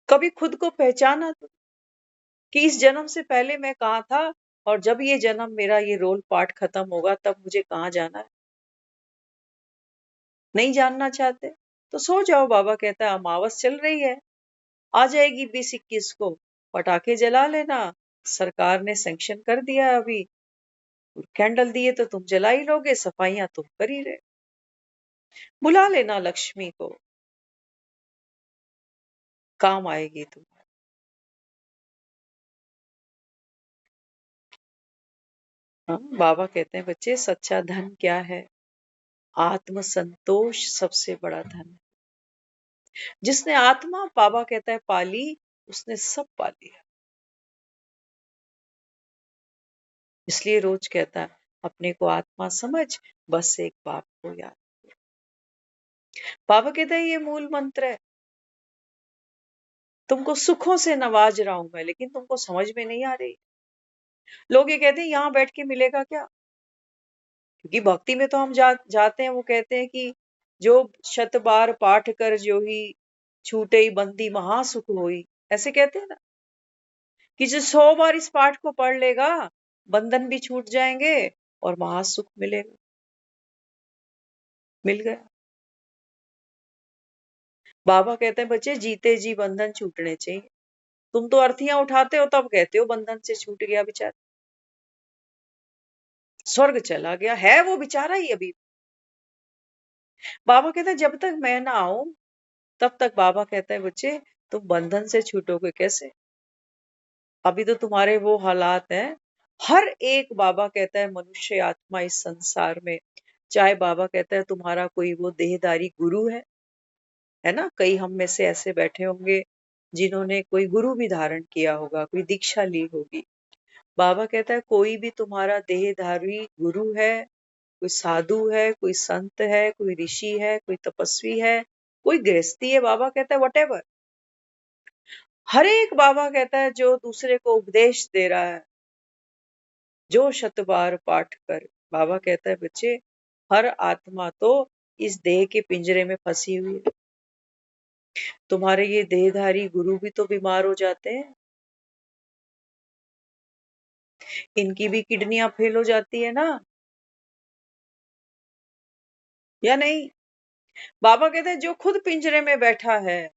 कभी खुद को पहचाना तू कि इस जन्म से पहले मैं कहाँ था और जब ये जन्म मेरा ये रोल पार्ट खत्म होगा तब मुझे कहाँ जाना है। नहीं जानना चाहते तो सो जाओ, बाबा कहता है अमावस चल रही है, आ जाएगी 20-21 को, पटाखे जला लेना, सरकार ने सैंक्शन कर दिया है अभी। कैंडल दिए तो तुम जला ही लोगे, सफाइयां तुम कर ही रहे, बुला लेना लक्ष्मी को, काम आएगी तुम। हाँ, बाबा कहते हैं बच्चे सच्चा धन क्या है, आत्म संतोष सबसे बड़ा धन है। जिसने आत्मा बाबा कहता है पाली, उसने सब पा लिया। इसलिए रोज कहता है अपने को आत्मा समझ, बस एक बाप को याद। बाबा कहता है ये मूल मंत्र है। तुमको सुखों से नवाज रहा हूं मैं, लेकिन तुमको समझ में नहीं आ रही। लोग ये कहते हैं यहाँ बैठ के मिलेगा क्या, क्योंकि भक्ति में तो हम जाते हैं, वो कहते हैं कि जो शत बार पाठ कर जो ही छूटे ही बंदी महासुख होई, ऐसे कहते हैं ना कि जो 100 बार इस पाठ को पढ़ लेगा बंधन भी छूट जाएंगे और महासुख मिलेगा। मिल गया। बाबा कहते हैं बच्चे जीते जी बंधन छूटने चाहिए। तुम तो अर्थियां उठाते हो तब कहते हो बंधन से छूट गया बेचारा, स्वर्ग चला गया, है वो बेचारा ही अभी। बाबा कहते हैं जब तक मैं ना आऊं तब तक बाबा कहता है बच्चे तुम बंधन से छूटोगे कैसे। अभी तो तुम्हारे वो हालात हैं। हर एक बाबा कहता है मनुष्य आत्मा इस संसार में, चाहे बाबा कहता है तुम्हारा कोई वो देहधारी गुरु है ना, कई हम में से ऐसे बैठे होंगे जिन्होंने कोई गुरु भी धारण किया होगा, कोई दीक्षा ली होगी। बाबा कहता है कोई भी तुम्हारा देहधारी गुरु है, कोई साधु है, कोई संत है, कोई ऋषि है, कोई तपस्वी है, कोई गृहस्थी है, बाबा कहता है वटेवर, हर एक बाबा कहता है जो दूसरे को उपदेश दे रहा है, जो शत बार पाठ कर। बाबा कहता है बच्चे हर आत्मा तो इस देह के पिंजरे में फंसी हुई है। तुम्हारे ये देहधारी गुरु भी तो बीमार हो जाते हैं, इनकी भी किडनियां फेल हो जाती है ना, या नहीं। बाबा कहते हैं जो खुद पिंजरे में बैठा है,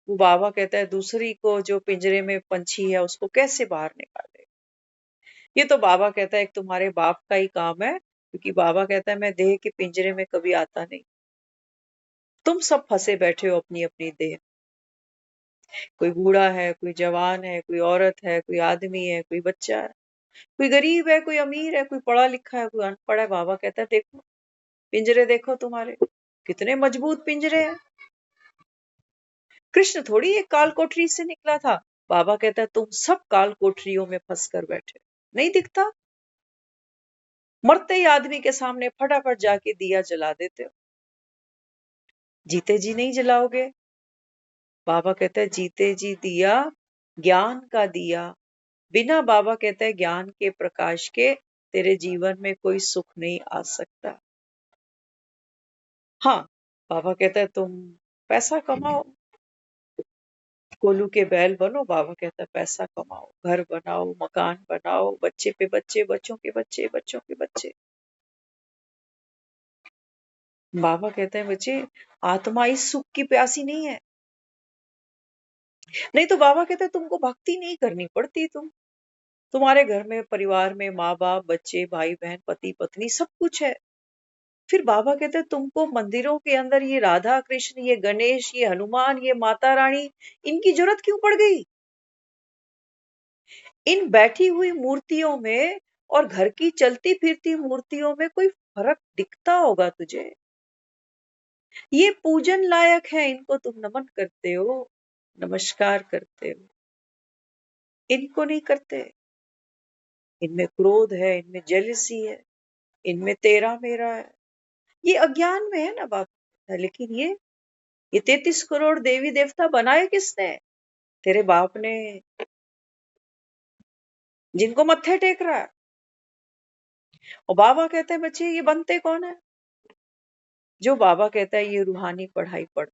वो बाबा कहता है दूसरी को जो पिंजरे में पंछी है उसको कैसे बाहर निकाले। ये तो बाबा कहता है एक तुम्हारे बाप का ही काम है, क्योंकि बाबा कहता है मैं देह के पिंजरे में कभी आता नहीं। तुम सब फंसे बैठे हो अपनी अपनी देह, कोई बूढ़ा है, कोई जवान है, कोई औरत है, कोई आदमी है, कोई बच्चा है, कोई गरीब है, कोई अमीर है, कोई पढ़ा लिखा है, कोई अनपढ़ है। बाबा कहता है देखो पिंजरे देखो तुम्हारे कितने मजबूत पिंजरे हैं। कृष्ण थोड़ी एक काल कोठरी से निकला था। बाबा कहता है तुम सब काल कोठरियों में फंस कर बैठे, नहीं दिखता? मरते ही आदमी के सामने फटाफट जाके दिया जला देते हो, जीते जी नहीं जलाओगे। बाबा कहता है जीते जी दिया, ज्ञान का दिया, बिना बाबा कहता है ज्ञान के प्रकाश के तेरे जीवन में कोई सुख नहीं आ सकता। हाँ, बाबा कहता है तुम पैसा कमाओ, कोलू के बैल बनो। बाबा कहता है पैसा कमाओ, घर बनाओ, मकान बनाओ, बच्चे पे बच्चे, बच्चों के बच्चे, बच्चों के बच्चे। बाबा कहते हैं बच्चे आत्मा इस सुख की प्यासी नहीं है। नहीं तो बाबा कहते हैं तुमको भक्ति नहीं करनी पड़ती। तुम्हारे घर में परिवार में माँ बाप, बच्चे, भाई बहन, पति पत्नी सब कुछ है। फिर बाबा कहते हैं तुमको मंदिरों के अंदर ये राधा कृष्ण, ये गणेश, ये हनुमान, ये माता रानी, इनकी जरूरत क्यों पड़ गई? इन बैठी हुई मूर्तियों में और घर की चलती फिरती मूर्तियों में कोई फर्क दिखता होगा तुझे? ये पूजन लायक है, इनको तुम नमन करते हो, नमस्कार करते हो, इनको नहीं करते। इनमें क्रोध है, इनमें जेलसी है, इनमें तेरा मेरा है। ये अज्ञान में है ना बाबा। लेकिन ये 33 करोड़ देवी देवता बनाए किसने? तेरे बाप ने, जिनको मत्थे टेक रहा है। और बाबा कहते हैं बच्चे ये बनते कौन है? जो बाबा कहता है ये रूहानी पढ़ाई पढ़,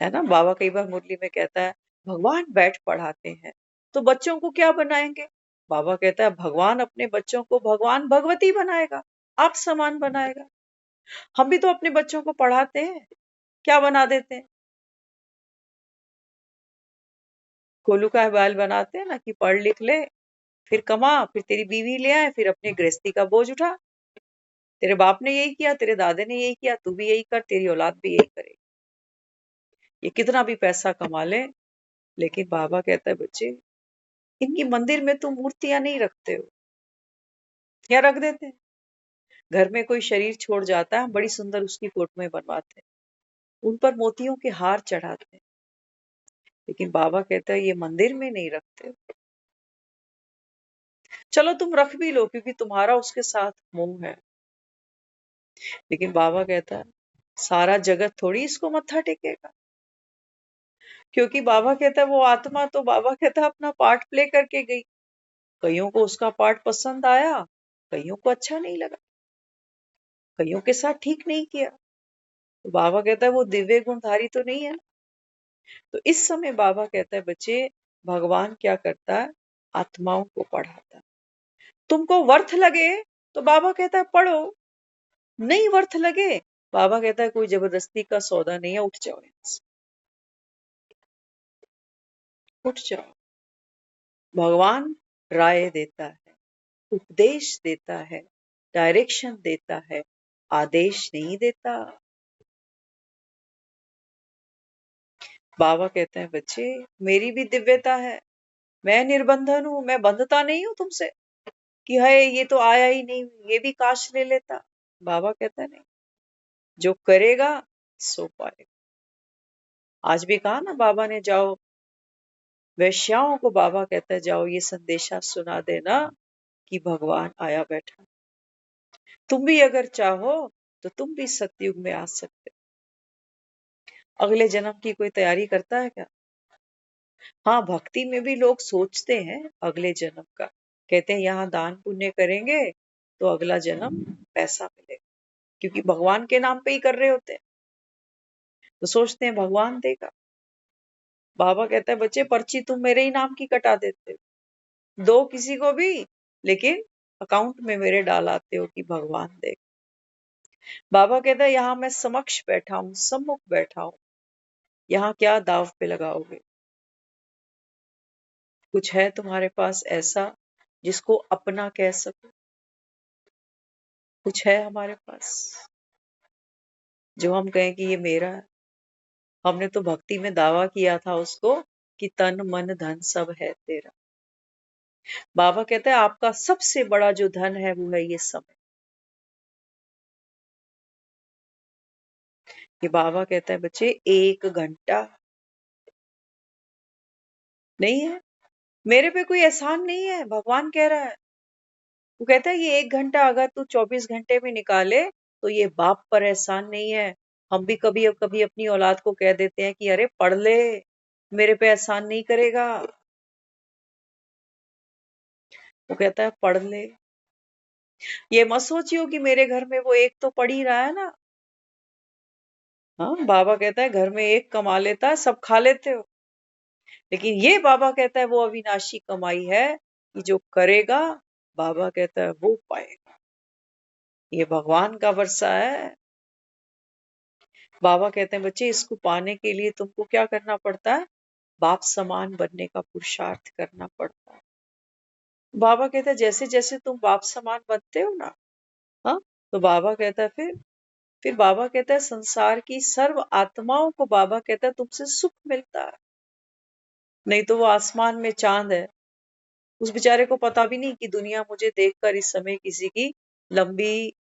है ना। बाबा कई बार मुरली में कहता है भगवान बैठ पढ़ाते हैं, तो बच्चों को क्या बनाएंगे? बाबा कहता है भगवान अपने बच्चों को भगवान भगवती बनाएगा, आप समान बनाएगा। हम भी तो अपने बच्चों को पढ़ाते हैं, क्या बना देते हैं? कोलू का बाल बनाते हैं ना कि पढ़ लिख ले, फिर कमा, फिर तेरी बीवी ले आए, फिर अपने गृहस्थी का बोझ उठा। तेरे बाप ने यही किया, तेरे दादे ने यही किया, तू भी यही कर, तेरी औलाद भी यही करे। ये कितना भी पैसा कमा ले, लेकिन बाबा कहता है बच्चे इनकी मंदिर में तुम मूर्तियां नहीं रखते हो, या रख देते हैं? घर में कोई शरीर छोड़ जाता है, बड़ी सुंदर उसकी फोटो बनवाते हैं, उन पर मोतियों के हार चढ़ाते हैं, लेकिन बाबा कहता है ये मंदिर में नहीं रखते। चलो तुम रख भी लो क्योंकि तुम्हारा उसके साथ मोह है, लेकिन बाबा कहता है सारा जगत थोड़ी इसको मत्था टेकेगा। क्योंकि बाबा कहता है वो आत्मा तो बाबा कहता है अपना पार्ट प्ले करके गई। कईयों को उसका पार्ट पसंद आया, कईयों को अच्छा नहीं लगा, कईयों के साथ ठीक नहीं किया। तो बाबा कहता है वो दिव्य गुणधारी तो नहीं है ना। तो इस समय बाबा कहता है बच्चे भगवान क्या करता है, आत्माओं को पढ़ाता है। तुमको वर्थ लगे तो बाबा कहता है पढ़ो, नहीं वर्थ लगे बाबा कहता है कोई जबरदस्ती का सौदा नहीं है, उठ जाओ यहाँ से, उठ जाओ। भगवान राय देता है, उपदेश देता है, डायरेक्शन देता है, आदेश नहीं देता। बाबा कहते हैं बच्चे मेरी भी दिव्यता है, मैं निर्बंधन हूं, मैं बंधता नहीं हूं तुमसे कि है ये तो आया ही नहीं, ये भी काश ले लेता। बाबा कहता है नहीं, जो करेगा सो पाएगा। आज भी कहा ना बाबा ने, जाओ वैश्याओं को बाबा कहता है जाओ ये संदेशा सुना देना कि भगवान आया बैठा। तुम भी अगर चाहो तो तुम भी सतयुग में आ सकते हो। अगले जन्म की कोई तैयारी करता है क्या? हाँ, भक्ति में भी लोग सोचते हैं अगले जन्म का, कहते हैं यहाँ दान पुण्य करेंगे तो अगला जन्म पैसा मिलेगा, क्योंकि भगवान के नाम पे ही कर रहे होते हैं, तो सोचते हैं भगवान देगा। बाबा कहता है बच्चे पर्ची तुम मेरे ही नाम की कटा देते हो, दो किसी को भी, लेकिन अकाउंट में मेरे डाल आते हो कि भगवान देगा। बाबा कहता है यहाँ मैं समक्ष बैठा हूँ, सम्मुख बैठा हूँ, यहाँ क्या दाव पे लगाओगे? कुछ है तुम्हारे पास ऐसा जिसको अपना कह सको? कुछ है हमारे पास जो हम कहें कि ये मेरा है? हमने तो भक्ति में दावा किया था उसको कि तन मन धन सब है तेरा। बाबा कहते हैं आपका सबसे बड़ा जो धन है वो है ये समय। कि बाबा कहता है बच्चे 1 घंटा नहीं है, मेरे पे कोई एहसान नहीं है, भगवान कह रहा है। वो कहता है ये 1 घंटा अगर तू 24 घंटे में निकाले तो ये बाप पर एहसान नहीं है। हम भी कभी कभी अपनी औलाद को कह देते हैं कि अरे पढ़ ले, मेरे पे एहसान नहीं करेगा। वो कहता है पढ़ ले, ये मत सोचियो कि मेरे घर में वो एक तो पढ़ ही रहा है ना। हाँ, बाबा कहता है घर में एक कमा लेता है, सब खा लेते हो, लेकिन ये बाबा कहता है वो अविनाशी कमाई है कि जो करेगा, बाबा कहता है वो पाएगा। ये भगवान का वर्षा है। बाबा कहते हैं बच्चे इसको पाने के लिए तुमको क्या करना पड़ता है, बाप समान बनने का पुरुषार्थ करना पड़ता है। बाबा कहता है जैसे जैसे तुम बाप समान बनते हो ना, हाँ, तो बाबा कहता है फिर बाबा कहता है संसार की सर्व आत्माओं को बाबा कहता है तुमसे सुख मिलता है। नहीं तो वो आसमान में चांद है, उस बेचारे को पता भी नहीं कि दुनिया मुझे देखकर इस समय किसी की लंबी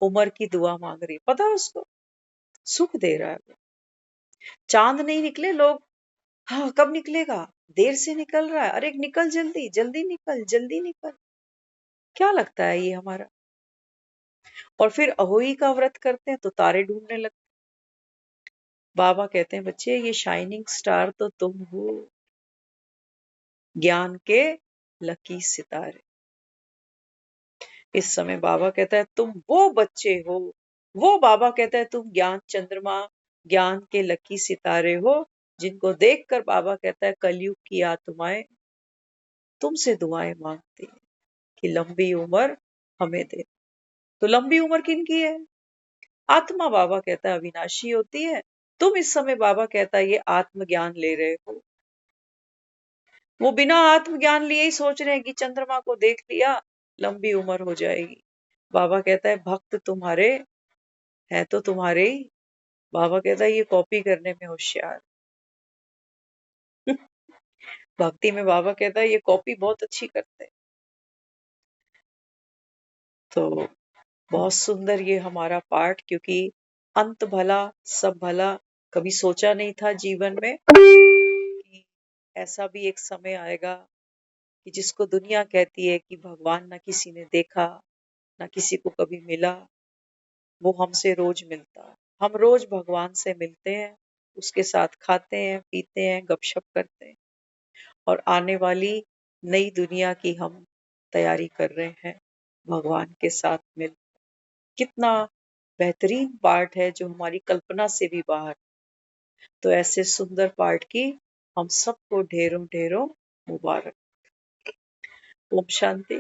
उम्र की दुआ मांग रही है, पता है उसको, सुख दे रहा है वो। चांद नहीं निकले लोग, हाँ कब निकलेगा, देर से निकल रहा है, अरे निकल जल्दी जल्दी निकल जल्दी निकल, क्या लगता है ये हमारा। और फिर अहोई का व्रत करते हैं तो तारे ढूंढने लगते। बाबा कहते हैं बच्चे ये शाइनिंग स्टार तो तुम हो, ज्ञान के लकी सितारे। इस समय बाबा कहता है तुम वो बच्चे हो, वो बाबा कहता है तुम ज्ञान चंद्रमा, ज्ञान के लकी सितारे हो, जिनको देखकर बाबा कहता है कलयुग की आत्माएं तुमसे दुआएं मांगती है कि लंबी उम्र हमें दे। तो लंबी उम्र किनकी है, आत्मा बाबा कहता है अविनाशी होती है। तुम इस समय बाबा कहता है ये आत्मज्ञान ले रहे हो, वो बिना आत्मज्ञान लिए ही सोच रहे हैं कि चंद्रमा को देख लिया लंबी उम्र हो जाएगी। बाबा कहता है भक्त तुम्हारे हैं तो तुम्हारे ही, बाबा कहता है ये कॉपी करने में होशियार। भक्ति में बाबा कहता है ये कॉपी बहुत अच्छी करते हैं। तो बहुत सुंदर ये हमारा पाठ, क्योंकि अंत भला सब भला, कभी सोचा नहीं था जीवन में कि ऐसा भी एक समय आएगा कि जिसको दुनिया कहती है कि भगवान ना किसी ने देखा, ना किसी को कभी मिला, वो हमसे रोज मिलता है। हम रोज भगवान से मिलते हैं, उसके साथ खाते हैं पीते हैं गपशप करते हैं, और आने वाली नई दुनिया की हम तैयारी कर रहे हैं भगवान के साथ मिल। कितना बेहतरीन पाठ है जो हमारी कल्पना से भी बाहर। तो ऐसे सुंदर पाठ की हम सबको ढेरों ढेरों मुबारक। ओम शांति।